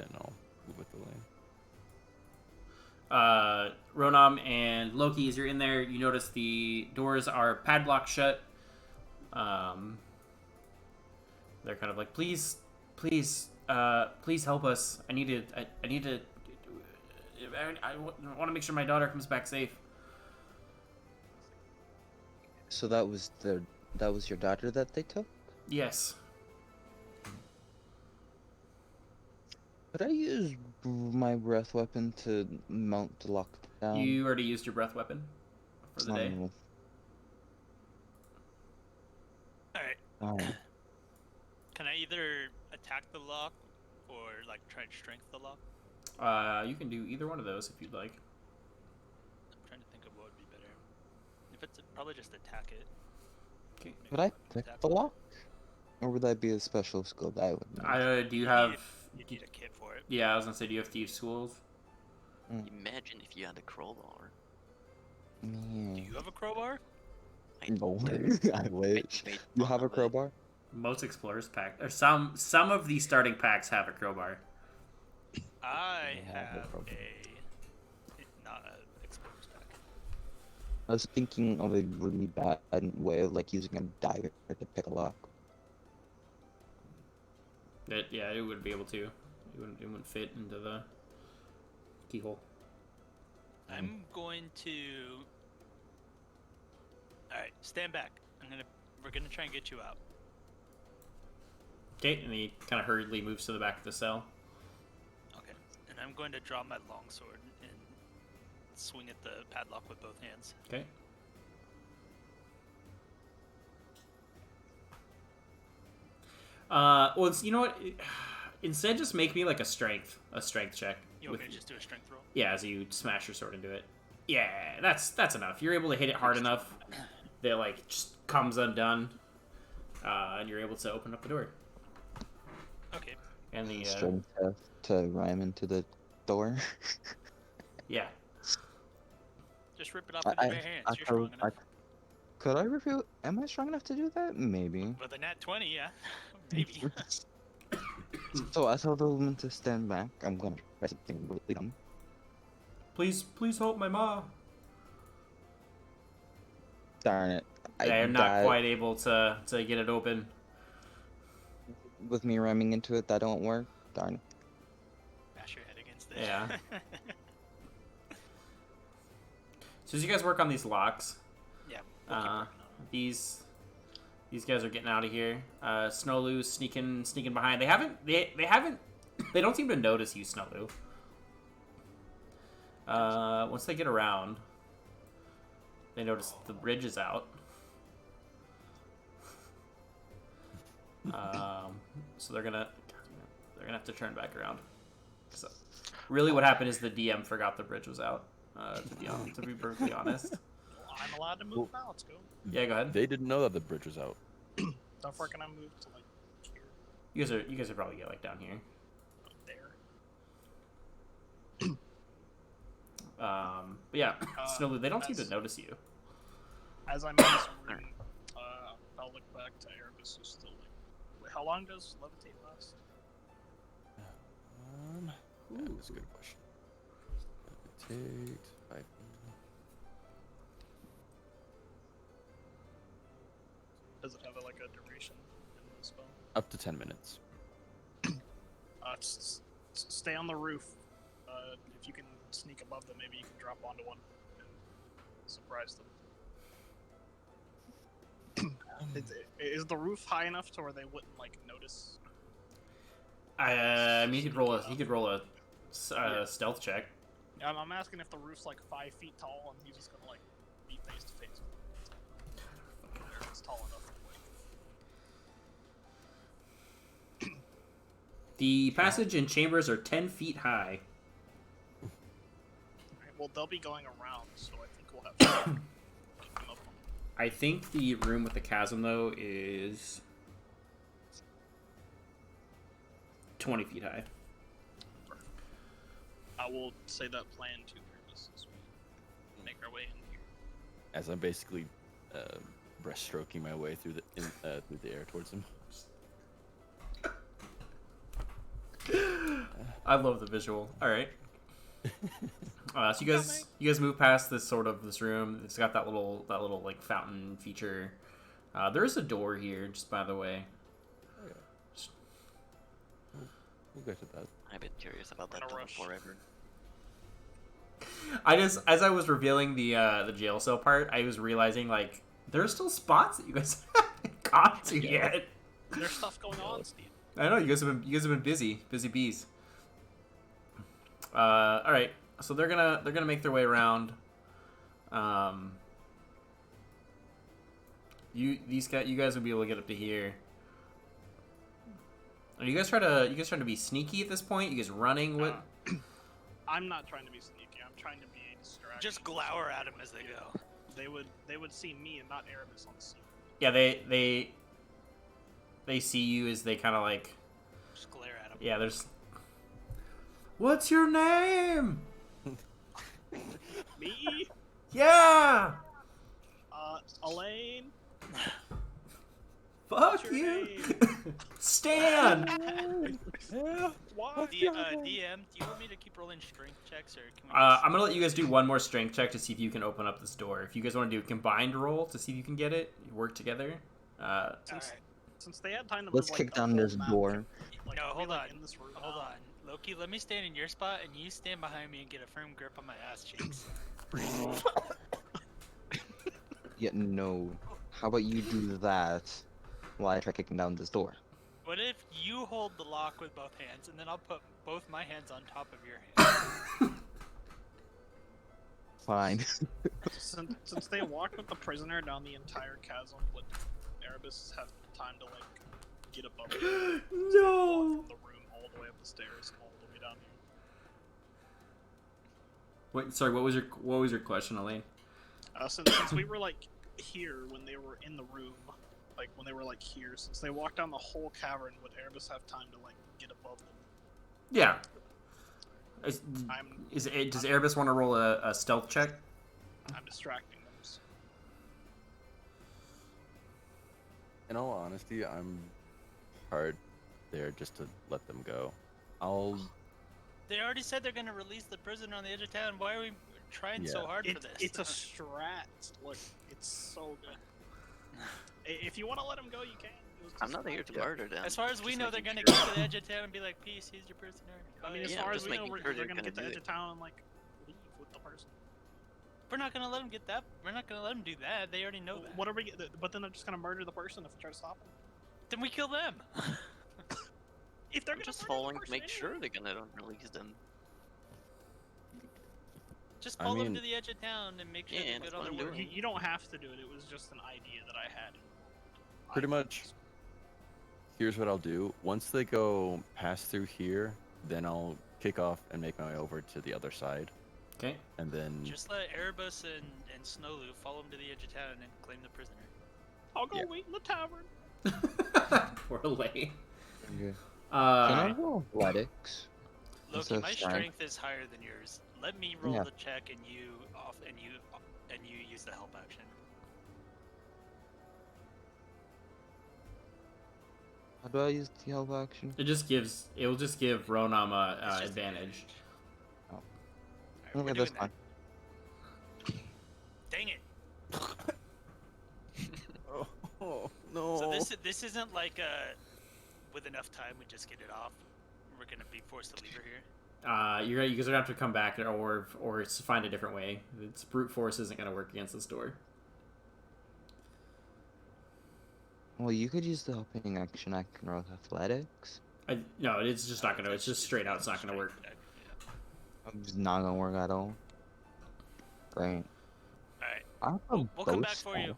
and I'll move with the lane. Ronam and Loki, as you're in there, you notice the doors are padlocked shut. They're kind of like, please help us. I want to make sure my daughter comes back safe. So that was your daughter that they took? Yes. Could I use my breath weapon to mount the lockdown? You already used your breath weapon for the day. Oh. Alright. Can I either attack the lock or like try and strength the lock? You can do either one of those if you'd like. I'm trying to think of what would be better. If it's probably just attack it. Okay. Would I pick the lock? Or would that be a special skill that I would need? Do you have... You need a kit for it. Yeah, I was gonna say, do you have to use tools? Imagine if you had a crowbar. Do you have a crowbar? No, I wish. You have a crowbar? Most explorers pack, or some of the starting packs have a crowbar. I have a have crowbar. not an explorer's pack. I was thinking of a really bad way of like using a dagger to pick a lock. It wouldn't be able to. It wouldn't fit into the keyhole. I'm going to. All right, stand back. We're gonna try and get you out. Okay, and he kind of hurriedly moves to the back of the cell. Okay, and I'm going to draw my longsword and swing at the padlock with both hands. Okay. Well, you know what? Instead, just make me like a strength check. You want me to just do a strength roll? Yeah, as you smash your sword into it. Yeah, that's enough. You're able to hit it hard enough that like just comes undone, and you're able to open up the door. Okay. And the Strength test to ram into the door. yeah. Just rip it off with your bare hands. You're strong enough. Could I review? Am I strong enough to do that? Maybe. With a nat 20, yeah. Maybe. So I tell the woman to stand back. I'm gonna try something really dumb. Please help my mom. Darn it. I'm not quite able to get it open. With me ramming into it, that don't work. Darn it. Bash your head against it. Yeah. So as you guys work on these locks, Yeah. We'll keep working on them. these guys are getting out of here. Snowloo's sneaking behind. They don't seem to notice you, Snowloo. Once they get around, they notice the bridge is out. So they're gonna have to turn back around. So, really, what happened is the DM forgot the bridge was out. To be perfectly honest. Well, I'm allowed to move now. Let's go. Yeah, go ahead. They didn't know that the bridge was out. Don't forget I moved to like here, You guys are probably get like down here. up there. But yeah, Snowloo, they don't seem to notice you. As I'm in this room, I'll look back to Erebus, who's still like. Wait, how long does levitate last? That's a good question. Levitate, 5 feet. Does it have a duration in the spell? Up to 10 minutes. Stay on the roof. If you can sneak above them, maybe you can drop onto one and surprise them. Is the roof high enough to where they wouldn't notice? I mean, he could roll a stealth check. I'm asking if the roof's 5 feet tall and he's just gonna be face to face with it. Or if it's tall enough. The passage and chambers are 10 feet high. Well, they'll be going around, so I think we'll have to keep them up on. I think the room with the chasm though is 20 feet high. I will say that plan to Curtis as we make our way in here. As I'm basically breaststroking my way through the air towards him. I love the visual. All right. So you guys move past this room. It's got that little like fountain feature. There is a door here, just by the way. Oh, yeah. We'll get to that. I've been curious about that In a door rush. forever. As I was revealing the jail cell part, I was realizing like there's still spots that you guys haven't got to yet. There's stuff going on, Steve. I know you guys have been busy bees. All right, so they're gonna make their way around. You guys will be able to get up to here. Are you guys trying to be sneaky at this point? You guys running? What? I'm not trying to be sneaky. I'm trying to be a distraction. Just glower at him as they go. They would see me and not Erebus on the scene. Yeah, they see you as they kind of like. Just glare at him. Yeah, there's. What's your name? Me? Yeah. Elaine. Fuck your you. name? Stan. Why? DM, do you want me to keep rolling strength checks, or can we I'm gonna let you guys do one more strength check to see if you can open up this door. If you guys want to do a combined roll to see if you can get it, work together. Since they had time to Let's move, kick like, down the this whole door. map, like, No, be, hold like, on. in this room Hold now. on. Loki, let me stand in your spot, and you stand behind me and get a firm grip on my ass cheeks. Yeah, no. How about you do that while I try kicking down this door? What if you hold the lock with both hands, and then I'll put both my hands on top of your hands? Fine. Since they walked with the prisoner down the entire chasm, would Erebus have time to like get above it? No. From the room all the way up the stairs, all the way down here. Wait, sorry. What was your question, Elaine? Since we were like here when they were in the room, like when they were like here, since they walked down the whole cavern, would Erebus have time to like get above them? Yeah. Does Erebus want to roll a stealth check? I'm distracting them. So. In all honesty, I'm hard there just to let them go. They already said they're gonna release the prisoner on the edge of town. Why are we trying so hard for this? It's a strat. Look, it's so good. If you want to let him go, you can. I'm not here to murder them. As far as we just know, they're making gonna sure. get to the edge of town and be like, "Peace, he's your prisoner." I mean, as Yeah, far just as we know, making sure they're they're gonna get to gonna the do edge of it. town and like leave with the person. We're not gonna let them get that. We're not gonna let them do that. They already know that. What are we? But then they're just gonna murder the person if we try to stop them. Then we kill them. If they're I'm gonna just murder the following to person make sure anyway. they're gonna release them. Just I follow them mean- to the edge of town and make sure Yeah, they're that's good on what their I'm work. doing. You don't have to do it. It was just an idea that I had. Pretty much. Here's what I'll do. Once they go pass through here, then I'll kick off and make my way over to the other side. Okay. And then Just let Erebus and Snowloo follow them to the edge of town and claim the prisoner. I'll go Yeah. wait in the tavern. Poor Elaine. Okay. Can I Uh, roll athletics? Loki, Instead of my strength? strength is higher than yours. Let me roll Yeah. the check and you use the help action. How do I use the help action? it will just give Ronam It's just advantage. Alright, Okay, we're that's doing fine. that. Dang it! oh no. So this isn't like with enough time we just get it off. We're gonna be forced to leave her here. You guys are gonna have to come back or find a different way. It's brute force isn't gonna work against this door. Well, you could use the helping action. I can roll athletics. No, it's just not gonna. It's just straight out. It's not gonna work. Yeah. I'm just not gonna work at all. Great. Alright, I have a we'll come bow back for you.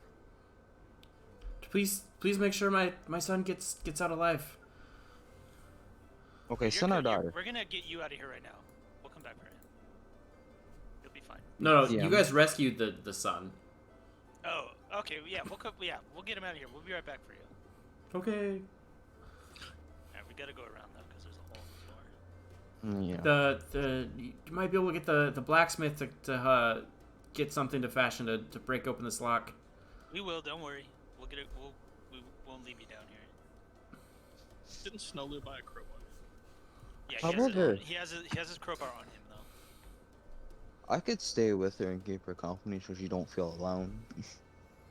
Please make sure my son gets out alive. Okay, You're son or good, daughter? We're gonna get you out of here right now. We'll come back for you. You'll be fine. No, Yeah. you guys rescued the son. Oh, okay. Yeah, we'll get him out of here. We'll be right back for you. Okay. Alright, we gotta go around though, because there's a hole in the floor. Yeah. You might be able to get the blacksmith to get something to fashion to break open this lock. We will. Don't worry. We'll get it. We won't leave you down here. Didn't Snowloo buy a crowbar? Yeah, How about her? he has his crowbar on him though. I could stay with her and keep her company so she don't feel alone.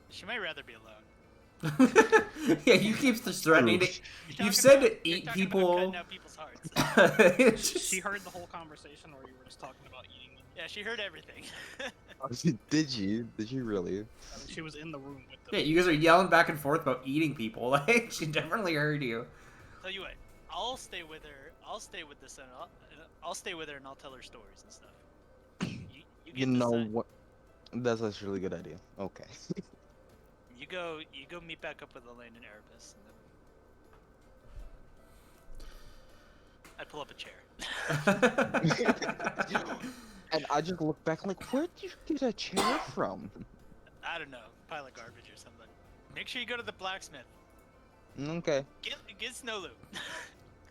She might rather be alone. Yeah, you keep just threatening to. You're You've talking said about- to you're eat talking about people. cutting out people's hearts. She heard the whole conversation, or you were just talking about eating them. Yeah, she heard everything. Did you? Did you really? I mean, she was in the room with them. Yeah, you guys are yelling back and forth about eating people. Like, she definitely heard you. Tell you what, I'll stay with her. I'll stay with the son. I'll stay with her and I'll tell her stories and stuff. You You get the know son. what? That's a really good idea. Okay. You go meet back up with Elaine and Erebus. And then I'd pull up a chair. And I just look back like, where did you get a chair from? I don't know, pile of garbage or something. Make sure you go to the blacksmith. Okay. Get Snowloo.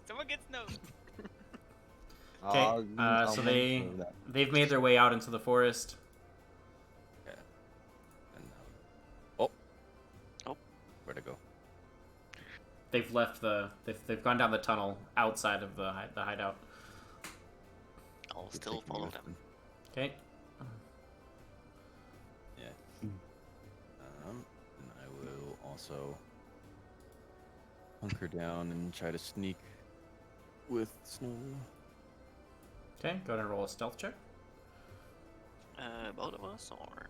Someone get Snowloo. Okay, I'll so make that. they've made their way out into the forest. And, oh. Oh. Where'd it go? They've left they've gone down the tunnel outside of the hideout. I'll We're still taking follow with them. Okay. Yeah. And I will also hunker down and try to sneak with Snow. Okay, go ahead and roll a stealth check. Both of us, or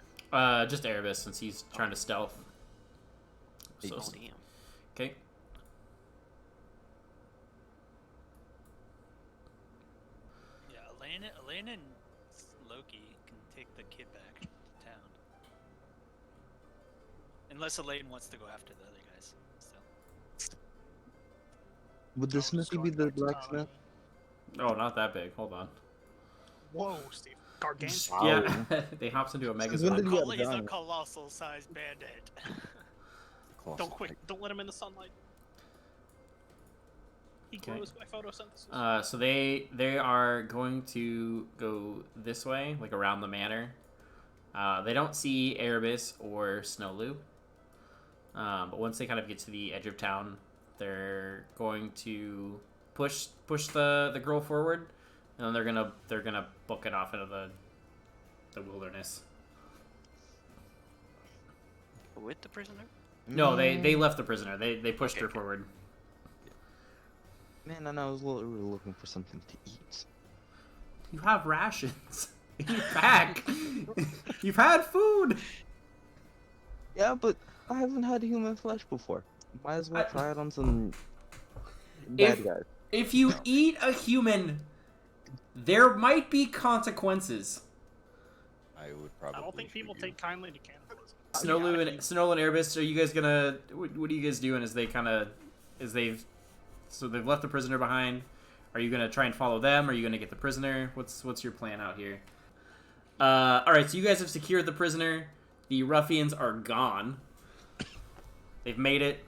Just Erebus, since he's trying to stealth. So, oh damn. okay. Yeah, Elaine and Loki can take the kid back to town. Unless Elaine wants to go after the other guys. So. Would the I'm just smithy be going the back to town. blacksmith? Oh, not that big. Hold on. Whoa, Steve. Gargantuan. Wow. Yeah, they hops into a When megazord. did he have He's a done? colossal sized bandit. Don't quit. Don't let him in the sunlight. He Okay. grows by photosynthesis. So they are going to go this way, like around the manor. They don't see Erebus or Snowloo. But once they kind of get to the edge of town, they're going to push the girl forward, and then they're gonna book it off into the wilderness. With the prisoner? No, they left the prisoner. They pushed her Okay. forward. Man, and I was literally looking for something to eat. You have rations in your pack. You've had food. Yeah, but I haven't had human flesh before. Might as well try it on some bad guys. If you eat a human, there might be consequences. I would probably. I don't think people shoot you. take kindly to cannibalism. Snowloo and Erebus, are you guys gonna? What are you guys doing? They've left the prisoner behind. Are you gonna try and follow them? Are you gonna get the prisoner? What's your plan out here? All right, so you guys have secured the prisoner. The ruffians are gone. They've made it.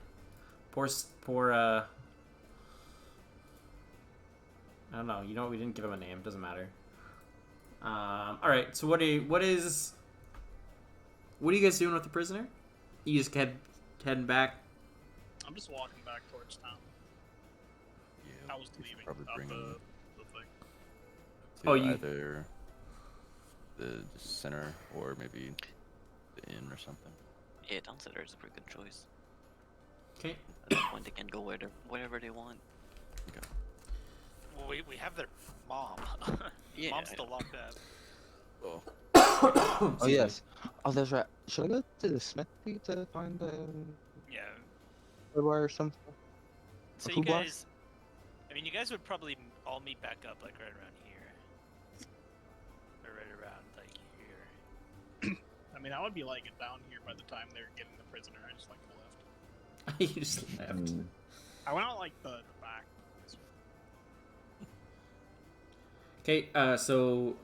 Poor. I don't know. You know what? We didn't give him a name. Doesn't matter. All right. So what are you guys doing with the prisoner? You just heading back. I'm just walking back towards town. Yeah, I was we should leaving probably out bring the him thing. to Oh, you- either the center or maybe the inn or something. Yeah, town center is a pretty good choice. Okay. At that point, they can go wherever they want. Well, we have their mom. Yeah. Mom's still locked up. Oh, Oh yes. Oh, that's right. Should I go to the smithy to find a Yeah. crowbar or something? So A you toolbox? guys, I mean, you guys would probably all meet back up like right around here, or right around like here. I mean, I would be like down here by the time they're getting the prisoner. I just like left. You just left. Mm. I went out like the back. Okay, so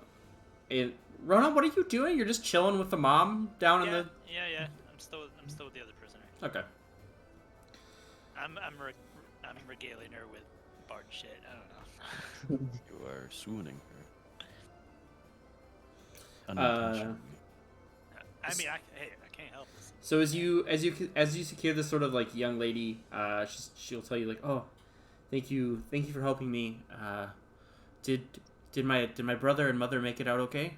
And Rona, what are you doing? You're just chilling with the mom down in Yeah, the. yeah. I'm still with the other prisoner. Okay. I'm regaling her with Bard shit. I don't know. You are swooning her. Uh, Unintentionally. I mean, I can't help this. So as you secure this sort of like young lady, she'll tell you like, oh, thank you for helping me. Did my brother and mother make it out okay?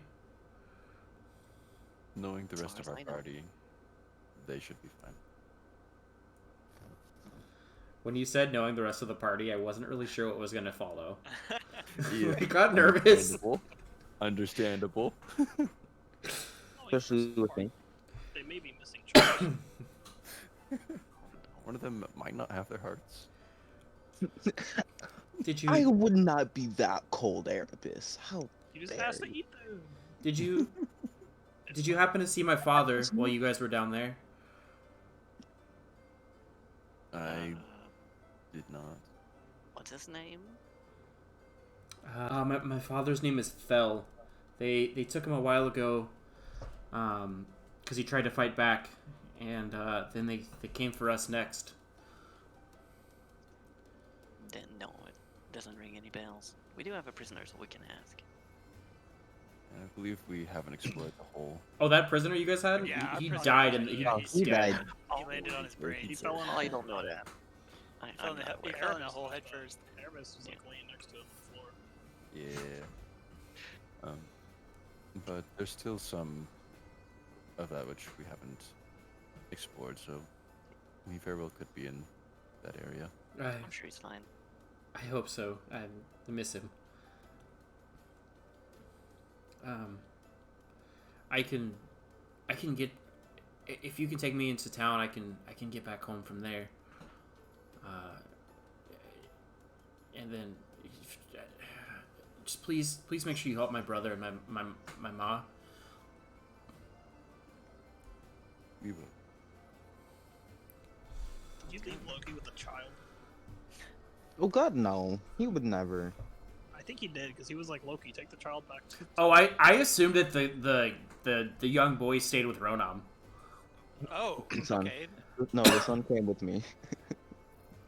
Knowing the As rest long of as our I know. party, they should be fine. When you said knowing the rest of the party, I wasn't really sure what was gonna follow. Yeah. I got nervous. Understandable. Only Especially person with part. me. They may be missing choice. One of them might not have their hearts. Did I you would not be that cold, Erebus. How You just dare has to you. eat them. did you happen to see my father while you guys were down there? I did not. What's his name? My father's name is Fell. They took him a while ago, because he tried to fight back, and then they came for us next. Then no, it doesn't ring any bells. We do have a prisoner, so we can ask. I believe we haven't explored the whole. Oh, that prisoner you guys had? Yeah, he our prisoner- died and yeah, he died. He landed on his brain. He fell in. Oh, I don't know that. He I'm fell in not the, he aware. fell in a hole head first. Erebus was like laying next to him on the floor. Yeah. But there's still some of that which we haven't explored, so we very well could be in that area. I'm sure he's fine. I hope so. I miss him. I can get, if you can take me into town, I can get back home from there. And then just please make sure you help my brother and my ma. We will. Do you think Loki with a child? Oh God, no. He would never. I think he did because he was like, Loki, take the child back. Oh, I assumed that the young boy stayed with Ronam. Oh, Son. okay. No, this one came with me.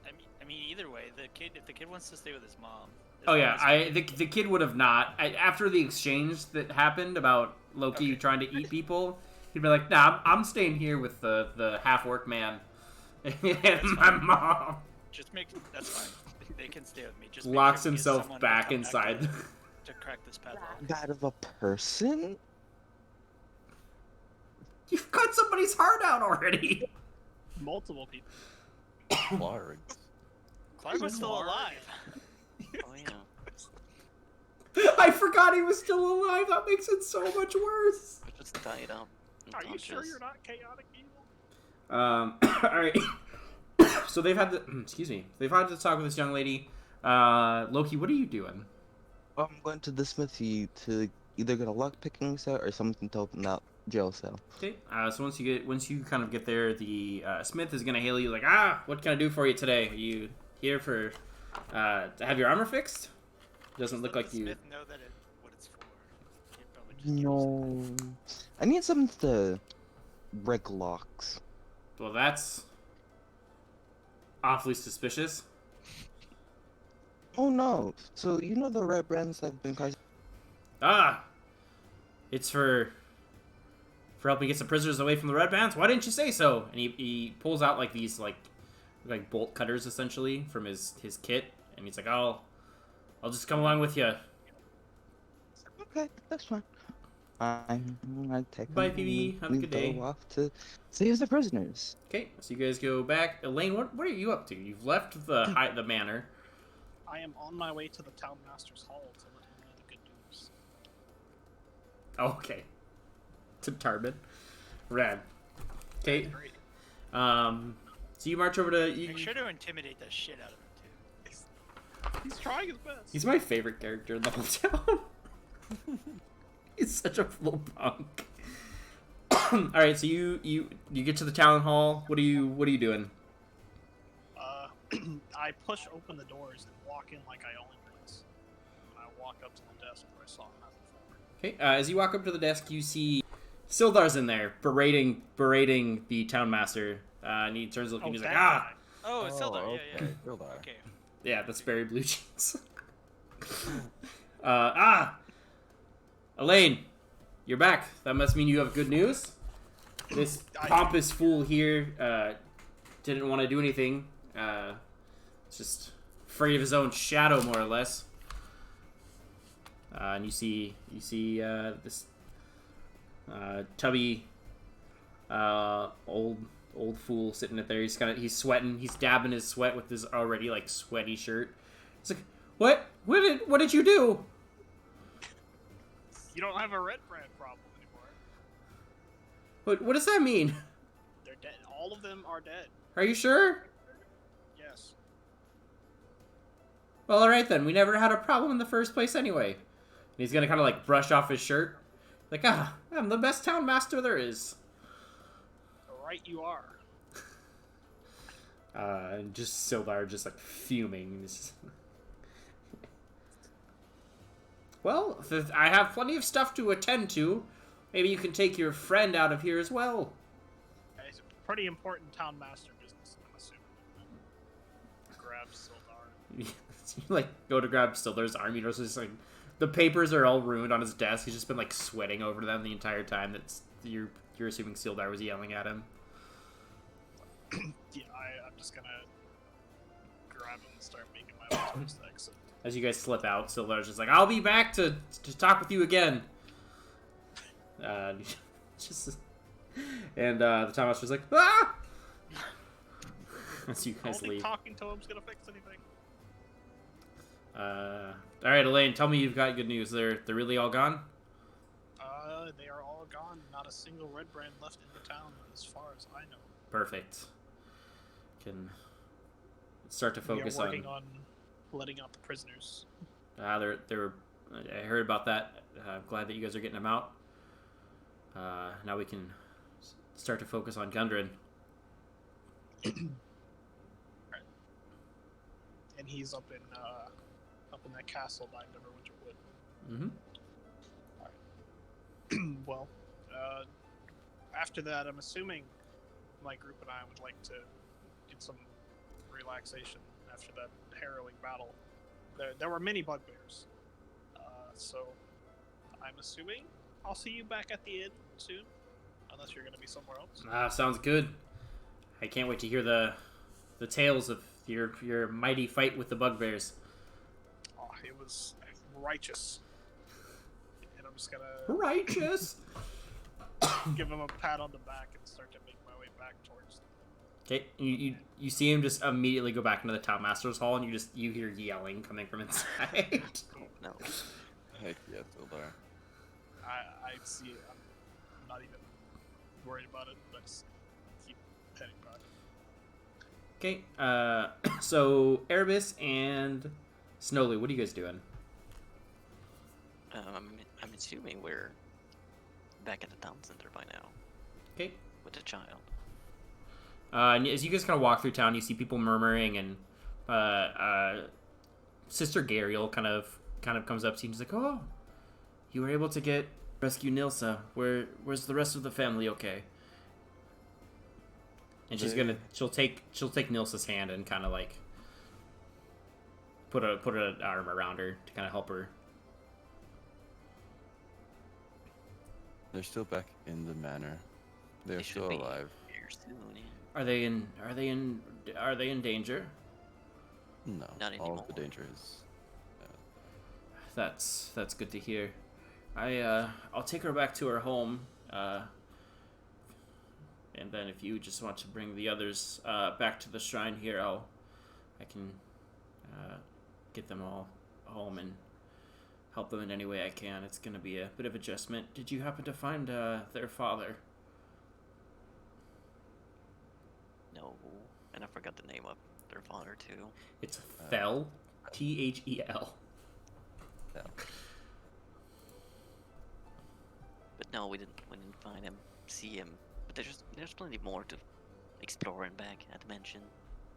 I mean, either way, if the kid wants to stay with his mom. as Oh long yeah, as- the kid would have not. After the exchange that happened about Loki Okay. trying to eat people, he'd be like, "Nah, I'm staying here with the half orc man and my fine. mom." Just make that's fine. They can stay with me. Just make Locks sure we get himself someone to back come inside. to crack this padlock. That of a person? You've cut somebody's heart out already. Multiple people. Clark. Clark was still alive. Oh yeah. I forgot he was still alive. That makes it so much worse. We just tied up. Are you sure unconscious. you're not chaotic evil? All right. So they've had they've had to talk with this young lady. Loki, what are you doing? I'm going to the smithy to either get a lockpicking set or something to open that jail cell. Okay. So once you kind of get there, the smith is gonna hail you like, what can I do for you today? Are you here for to have your armor fixed? Doesn't look Let like the you. Smith know that what it's for. He'd probably just give us No. I need something to break locks. Well, that's awfully suspicious. Oh no. So you know the red brands that have been causing. It's for helping get some prisoners away from the red bands. Why didn't you say so? And he pulls out like these like bolt cutters essentially from his kit, and he's like, I'll just come along with you. Okay, that's fine. I take Bye, them Phoebe. and Have a we good go day. off to save the prisoners. Okay, so you guys go back. Elaine, what are you up to? You've left the manor. I am on my way to the town master's hall to let him know the good news. Oh, okay. To Tarbin. Rad. Okay. Great. So you march over to. Make sure to intimidate the shit out of him too. He's trying his best. He's my favorite character in the whole town. He's such a little punk. All right, so you get to the town hall. What are you doing? I push open the doors and walk in like I own the place. And I walk up to the desk where I saw him at before. Okay, as you walk up to the desk, you see Sildar's in there, berating the town master. And he turns looking, Oh, he's that like, guy. Oh, it's Sildar. Yeah, yeah. okay, Sildar. Okay. yeah, that's Barry Blue Jeans. Elaine, you're back. That must mean you have good news. This pompous fool here didn't want to do anything. Just afraid of his own shadow, more or less. And you see this tubby old fool sitting there. He's sweating. He's dabbing his sweat with his already like sweaty shirt. It's like, what did you do? You don't have a red brand problem anymore. What does that mean? They're dead. All of them are dead. Are you sure? Yes. Well, all right then. We never had a problem in the first place anyway. And he's gonna kind of like brush off his shirt, like, I'm the best town master there is. Right, you are. And just Sildar just like fuming. Well, I have plenty of stuff to attend to. Maybe you can take your friend out of here as well. It's a pretty important town master business, I'm assuming. Grab Sildar. You like go to grab Sildar's arm. You know, it's just like the papers are all ruined on his desk. He's just been like sweating over them the entire time. That's you're assuming Sildar was yelling at him. Yeah, I'm just gonna grab him and start making my way towards the exit. As you guys slip out, Sildar's just like, I'll be back to talk with you again. Just and the town master's like, ah! As you I guys don't think leave. talking to him's gonna fix anything. All right, Elaine, tell me you've got good news. They're really all gone? They are all gone. Not a single red brand left in the town, as far as I know. Perfect. Can start to focus we are working on letting out the prisoners. I heard about that. I'm glad that you guys are getting them out. Now we can start to focus on Gundren. And he's up in that castle by Neverwinter Wood. Mm-hmm. Well, after that, I'm assuming my group and I would like to get some relaxation after that harrowing battle. There were many bugbears, so I'm assuming I'll see you back at the inn soon, unless you're going to be somewhere else. Sounds good. I can't wait to hear the tales of your mighty fight with the bugbears. Oh, it was righteous. And I'm just gonna Righteous. give him a pat on the back and start to make my way back towards them. Okay, you see him just immediately go back into the town master's hall, and you hear yelling coming from inside. No. Heck yeah, Sildar. I see it. I'm not even worried about it. I just keep heading back. Okay, so Erebus and Snowly, what are you guys doing? I'm assuming we're back at the town center by now Okay. with the child. And as you guys kind of walk through town, you see people murmuring, and Sister Gariel kind of comes up to you and she's like, "Oh, you were able to rescue Nilsa. Where's the rest of the family? Okay?" And she'll take Nilsa's hand and kind of like put an arm around her to kind of help her. They're still back in the manor. They're They should still be alive. here soon. Yeah. Are they in danger? No, Not all of the anymore. danger is. That's good to hear. I'll take her back to her home. And then if you just want to bring the others back to the shrine here, I can get them all home and help them in any way I can. It's going to be a bit of adjustment. Did you happen to find their father? No, and I forgot the name of their father too. It's Thel, Thel. No. But no, we didn't find him, see him. But there's plenty more to explore and back at the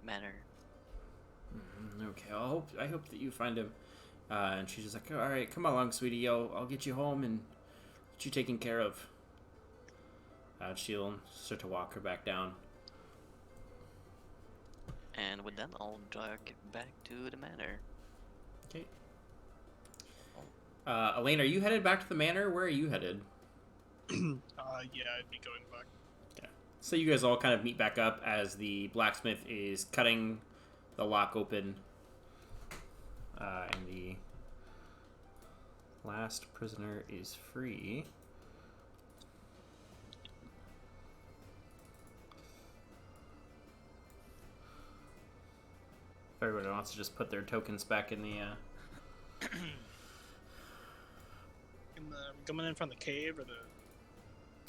manor. Okay, I hope that you find him. And she's just like, "All right, come along, sweetie. I'll get you home, and Get you taken care of. She'll start to walk her back down. And with that, I'll jog back to the manor. Okay. Elaine, are you headed back to the manor? Where are you headed? Yeah, I'd be going back. Okay. So you guys all kind of meet back up as the blacksmith is cutting the lock open. And the last prisoner is free. If everybody wants to just put their tokens back in the... Coming in from the cave or the...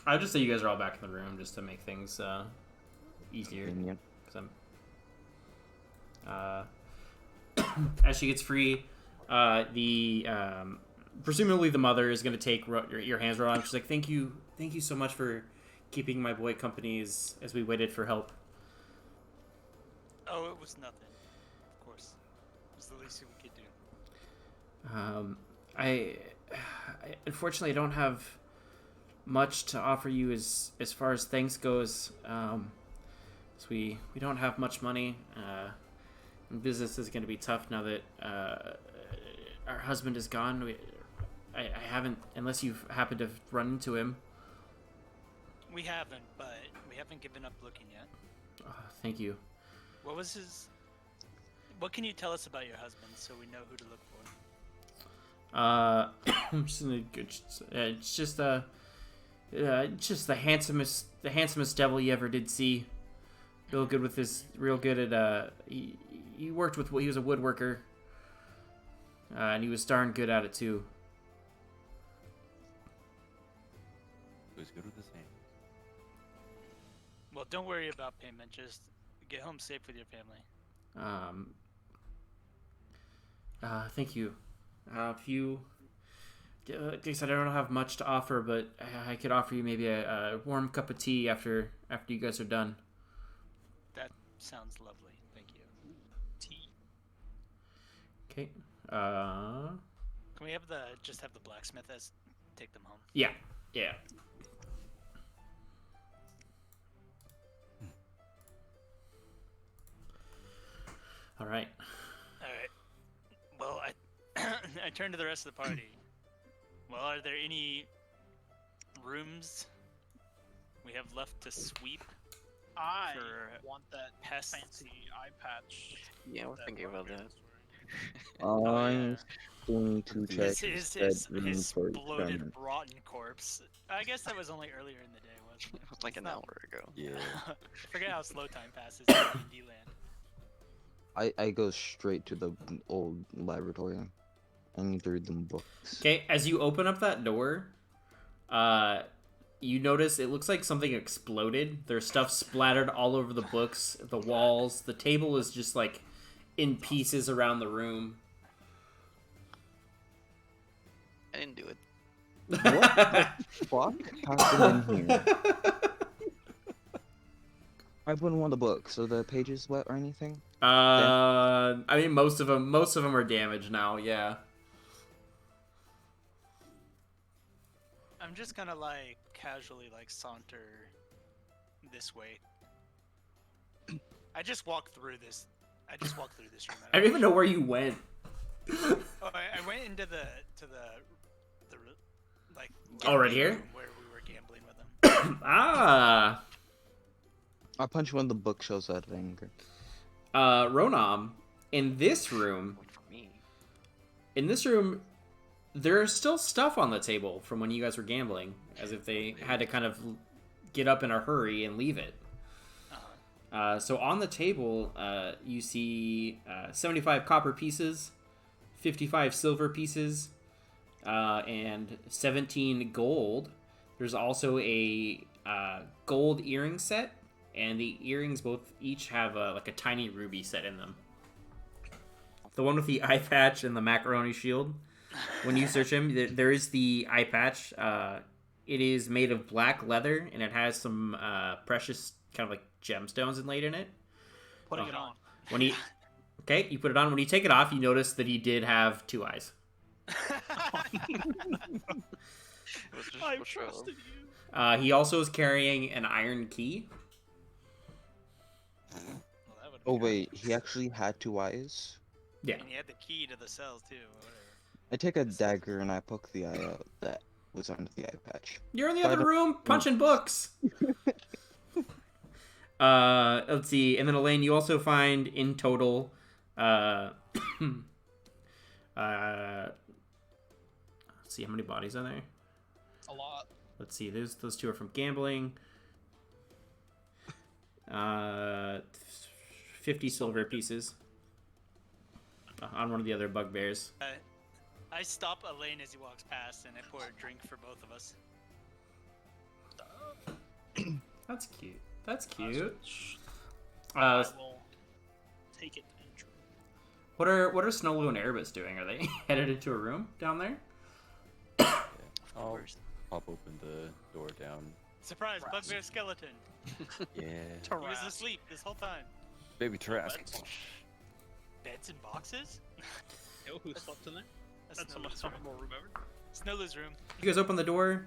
I would just say you guys are all back in the room just to make things easier. Yeah. 'Cause I'm... as she gets free, presumably the mother is going to take your hands around. She's like, thank you so much for keeping my boy company as we waited for help. Oh, it was nothing. Of course, it was the least we could do. I unfortunately don't have much to offer you as far as thanks goes. So we don't have much money. Business is going to be tough now that our husband is gone. I haven't, unless you've happened to run into him. We haven't, but we haven't given up looking yet. Oh, thank you. What was his... What can you tell us about your husband so we know who to look for? It's just the handsomest devil you ever did see. Real good at he worked with, he was a woodworker, and he was darn good at it too. Who's good with his hands? Well, don't worry about payment. Just get home safe with your family. Thank you. If you, like I said, I don't have much to offer, but I could offer you maybe a warm cup of tea after you guys are done. That sounds lovely. Thank you. tea. Okay. Can we have just have the blacksmith take them home? Yeah. All right. All right. Well, I turn to the rest of the party. Well, are there any rooms we have left to sweep? I For want that pests? fancy eye patch. Yeah, we're that thinking about Barbarian's that. wearing. I'm going to check His bedroom for bloated, experiment. rotten corpse. I guess that was only earlier in the day, wasn't it? It was like an It's hour not- ago. Yeah. I forget how slow time passes in D land. I go straight to the old laboratory. I need to read them books. Okay. As you open up that door, you notice it looks like something exploded. There's stuff splattered all over the books, the walls. The table is just like in pieces around the room. I didn't do it. What the fuck happened in here? I wouldn't want the books. Are the pages wet or anything? I mean, most of them are damaged now. Yeah. I'm just gonna like casually like saunter this way. I just walk through this. I just walk through this room. I don't even know where you went. Oh, I went into the like. Oh, right gambling here? room where we were gambling with them. Ah. I'll punch you when the bookshelves out of anger. Ronam, in this room, Wait for me. there's still stuff on the table from when you guys were gambling, as if they had to kind of get up in a hurry and leave it. So on the table, you see 75 copper pieces, 55 silver pieces, and 17 gold. There's also a gold earring set, and the earrings each have like a tiny ruby set in them. The one with the eye patch and the macaroni shield. When you search him, there is the eye patch. It is made of black leather, and it has some precious kind of like gemstones inlaid in it. Putting it on. When you put it on. When you take it off, you notice that he did have two eyes. I What's wrong? trusted you. He also is carrying an iron key. Well, that would be Oh great. wait, he actually had 2 eyes? Yeah. And he had the key to the cells too. Whatever. I take a dagger and I poke the eye out that was under the eye patch. You're in the But I other don't- room punching books. Let's see. And then Elaine, you also find in total, let's see how many bodies are there. A lot. Let's see. Those 2 are from gambling. 50 silver pieces on one of the other bugbears. I stop Elaine as he walks past, and I pour a drink for both of us. That's cute. That's cute. I will take it and drink. What are Snowblue and Erebus doing? Are they headed into a room down there? Yeah. Of I'll course. pop open the door down. Surprise, Ras. bugbear skeleton. Yeah. He was asleep this whole time. Baby Trask. Beds and boxes? Yo, who slept in there? That's so much Snowlu's room. more room ever. Snowlu's room. You guys open the door.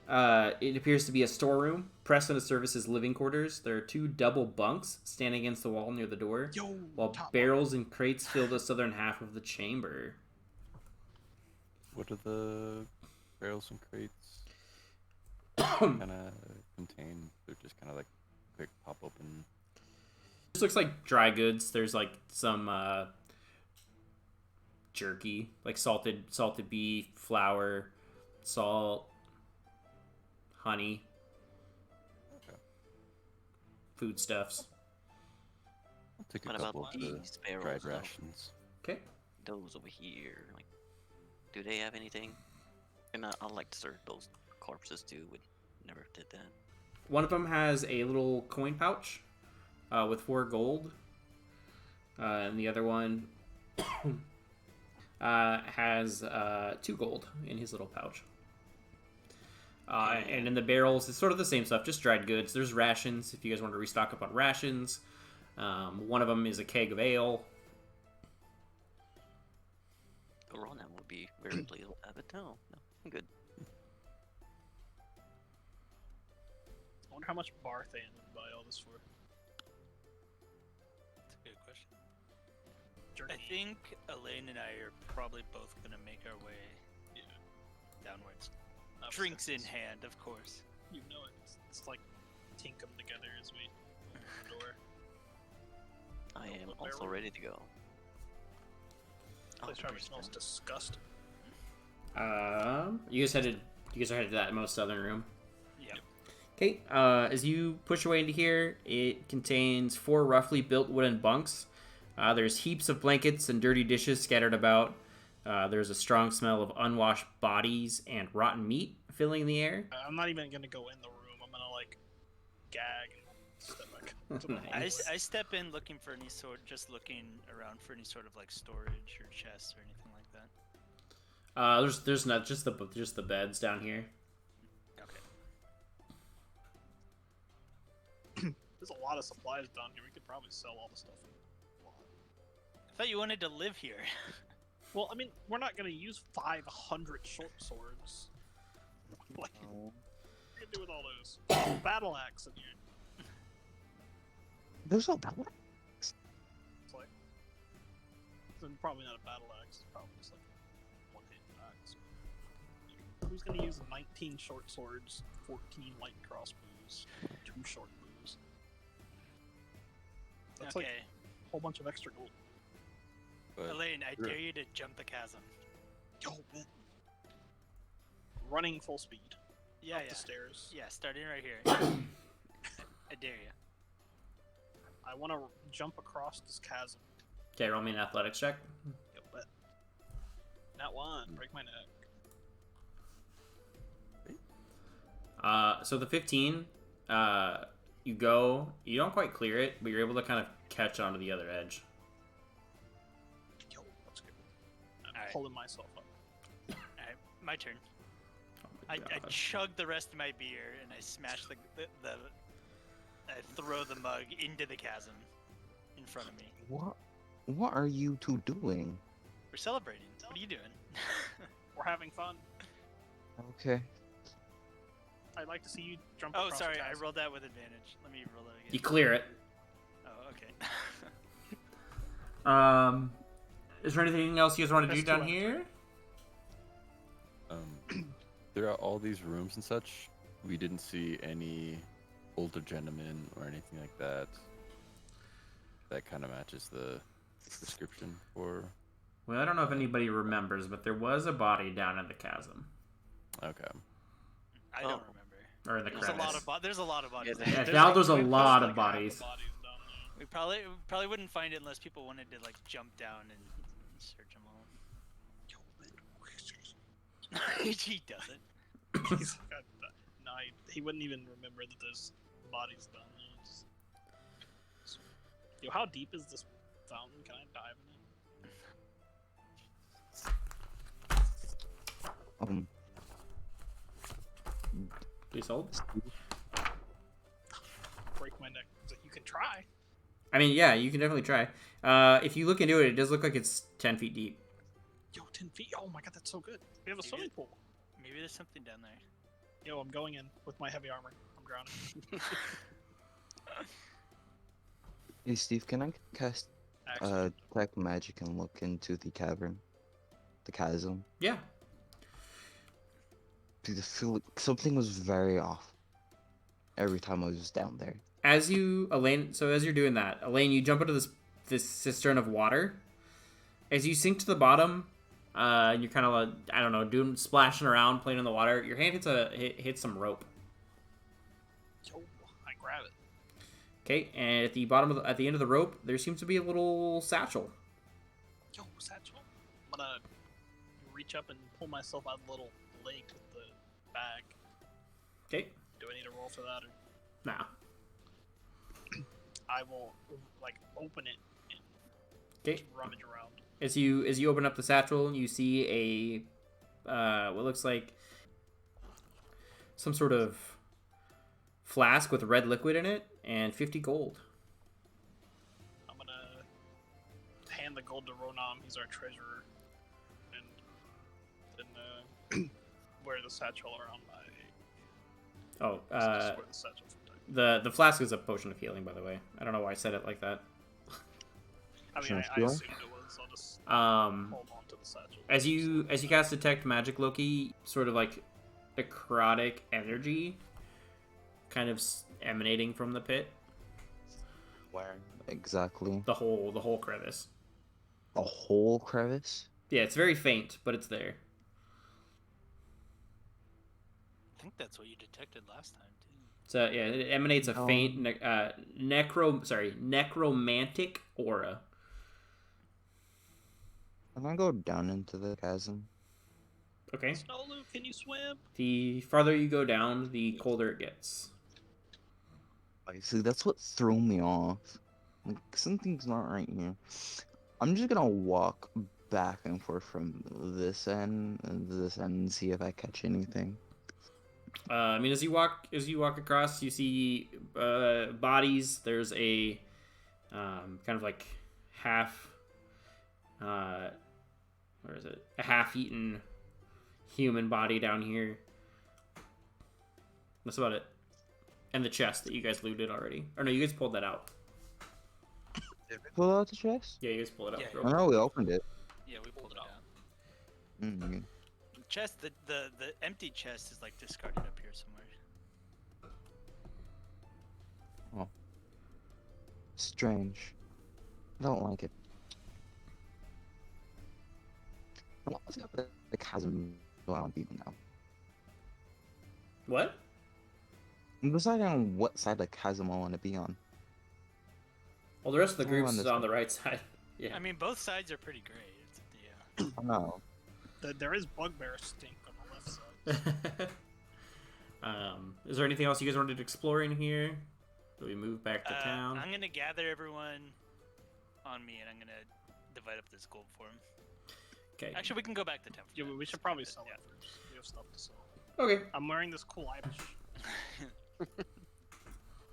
It appears to be a storeroom. Preston Services living quarters. There are 2 double bunks standing against the wall near the door, Yo, while top barrels and crates fill the southern half of the chamber. What are the barrels and crates kind of contain? They're just kind of like quick pop open. This looks like dry goods. There's like some jerky, like salted beef, flour, salt, honey, Okay. foodstuffs. I'll take a What couple about of the these barrels? dried though? rations. Okay. Those over here, like, do they have anything? And I'd like to serve those corpses too. We never did that. One of them has a little coin pouch with 4 gold, and the other one has 2 gold in his little pouch. And in the barrels, it's sort of the same stuff, just dried goods. There's rations if you guys want to restock up on rations. One of them is a keg of ale. Corona would be very pleased with that, but no, I'm good. I wonder how much Barthan would buy all this for. That's a good question. Jerky. I think Elaine and I are probably both gonna make our way downwards. Drinks in Upstairs. hand, of course. You know it. It's like tink them together as we open the door. I Don't am look also barrel. ready to go. Place Oh, probably there's smells them. disgusting. You guys are headed to that most southern room. Yeah. Okay, as you push your way into here, it contains 4 roughly built wooden bunks. There's heaps of blankets and dirty dishes scattered about. There's a strong smell of unwashed bodies and rotten meat filling the air. I'm not even gonna go in the room. I'm gonna like gag and step back. to my Nice. I step in looking for any sort, just looking around for any sort of like storage or chests or anything like that. There's not just the beds down here. Okay. There's a lot of supplies down here. We could probably sell all the stuff. I thought you wanted to live here. Well, I mean, we're not gonna use 500 short swords. Like, what are you gonna do with all those? Battle axe in here. There's no battle. It's like, it's probably not a battle axe. It's probably just like a one-handed axe. Who's gonna use 19 short swords, 14 light crossbows, 2 short bows? That's Okay. like a whole bunch of extra gold. But Elaine, I Sure. dare you to jump the chasm. Yo, man. Running full speed Yeah, up yeah. the stairs. Yeah, starting right here. I dare you. I want to jump across this chasm. Okay, roll me an athletics check. Yo, bet. Not one. Break my neck. So the 15, you don't quite clear it, but you're able to kind of catch onto the other edge. Yo, that's good. I'm Alright. pulling myself up. Alright, my turn. Oh my I God. chug the rest of my beer and I smash the I throw the mug into the chasm in front of me. What are you two doing? We're celebrating. What are you doing? We're having fun. Okay. I'd like to see you jump Oh, across sorry, the I chasm. rolled that with advantage. Let me roll that again. You clear it. Oh, okay. Is there anything else you guys want to That's do down 2 out of 3. here? Throughout all these rooms and such, we didn't see any older gentlemen or anything like that. That kind of matches the description for. Well, I don't know if anybody remembers, but there was a body down in the chasm. Okay. I don't remember. Or in the There's a lot crevice. of there's a lot of bodies. Yeah, there. Yeah, There's now like- there's a there's lot like of half the bodies. bodies down there. We probably wouldn't find it unless people wanted to like jump down and search them all. He doesn't. He's got, no, he wouldn't even remember that there's bodies down there. Yo, how deep is this fountain? Can I dive in it? Please hold. Break my neck. So you can try. I mean, yeah, you can definitely try. If you look into it, it does look like it's 10 feet deep. Yo, 10 feet. Oh my god, that's so good. We have a swimming pool. Maybe there's something down there. Yo, I'm going in with my heavy armor. I'm drowning. Hey Steve, can I cast Actually, detect magic and look into the cavern, the chasm? Yeah. Because I feel like something was very off every time I was down there. As you're doing that, Elaine, you jump into this cistern of water. As you sink to the bottom, you're kind of I don't know, splashing around, playing in the water. Your hand hits some rope. yo, I grab it. Okay, and at the end of the rope, there seems to be a little satchel. Yo, satchel. I'm gonna reach up and pull myself out of the little lake with the bag. Okay, Do I need to roll for that, or nah. I will like open it and Okay, just rummage around? as you open up the satchel, you see a what looks like some sort of flask with red liquid in it and 50 gold. I'm gonna hand the gold to Ronam. He's our treasurer, and then wear the satchel around my. Oh, just wear the satchel for time. the flask is a potion of healing, by the way. I don't know why I said it like that. I mean, Sounds I good. assumed it was. I'll just hold on to the satchel. As you cast detect magic, Loki, sort of like necrotic energy, kind of emanating from the pit. Where exactly? The whole crevice. A whole crevice? Yeah, it's very faint, but it's there. I think that's what you detected last time too. So yeah, it emanates a faint necromantic aura. Can I go down into the chasm? Okay. Snowlu, can you swim? The farther you go down, the colder it gets. Like, see, that's what threw me off. Like, something's not right here. I'm just gonna walk back and forth from this end and this end and see if I catch anything. I mean, as you walk across, you see bodies. There's a kind of like half, where is it? A half-eaten human body down here. That's about it. And the chest that you guys looted already. Or no, you guys pulled that out. Did we pull out the chest? Yeah, you guys pulled it out. Yeah, real I quick. know we opened it. Yeah, we pulled it out. Mm-hmm. The chest, the empty chest is like discarded up here somewhere. Strange. I don't like it. What's up with the chasm around people now? What? I'm deciding on what side of the chasm I want to be on. Well, the rest of the I'm group on is this on one. the right side. Yeah. I mean, both sides are pretty gray. It's the I know. There is bugbear stink on the left side. Is there anything else you guys wanted to explore in here? Do we move back to I'm town? gonna gather everyone on me, and I'm gonna divide up this gold for him. Okay. Actually, we can go back to town. Yeah, we should probably sell it first. We have stuff to sell. Okay. I'm wearing this cool eye patch.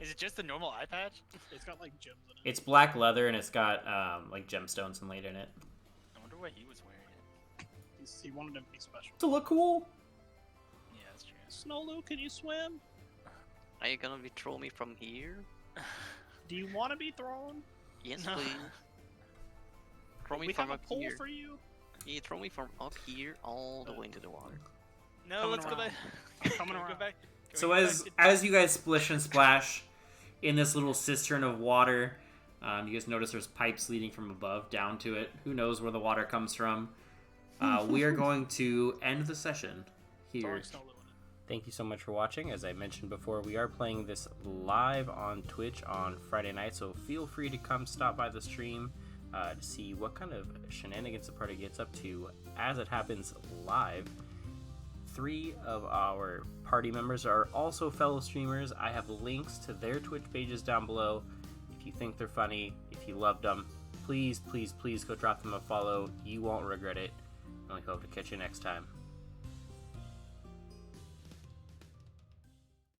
Is it just a normal eye patch? It's got like gems in it. It's black leather and it's got like gemstones inlaid in it. I wonder why he was wearing it. He wanted to be special. To look cool. Snowlu, can you swim? Are you gonna be throw me from here? Do you want to be thrown? Yes, No. please. Throw me We from have a up pole here. for you. Yeah, throw me from up here all the way into the water. No, Coming let's go around. back. Coming Can we around. Go back? Can So we go as back as you guys splish and splash in this little cistern of water, you guys notice there's pipes leading from above down to it. Who knows where the water comes from? We are going to end the session here. Throwing Snowlu in it. Thank you so much for watching. As I mentioned before, we are playing this live on Twitch on Friday night, so feel free to come stop by the stream to see what kind of shenanigans the party gets up to as it happens live. 3 of our party members are also fellow streamers. I have links to their Twitch pages down below. If you think they're funny, if you loved them, please, please, please go drop them a follow. You won't regret it. And we hope to catch you next time.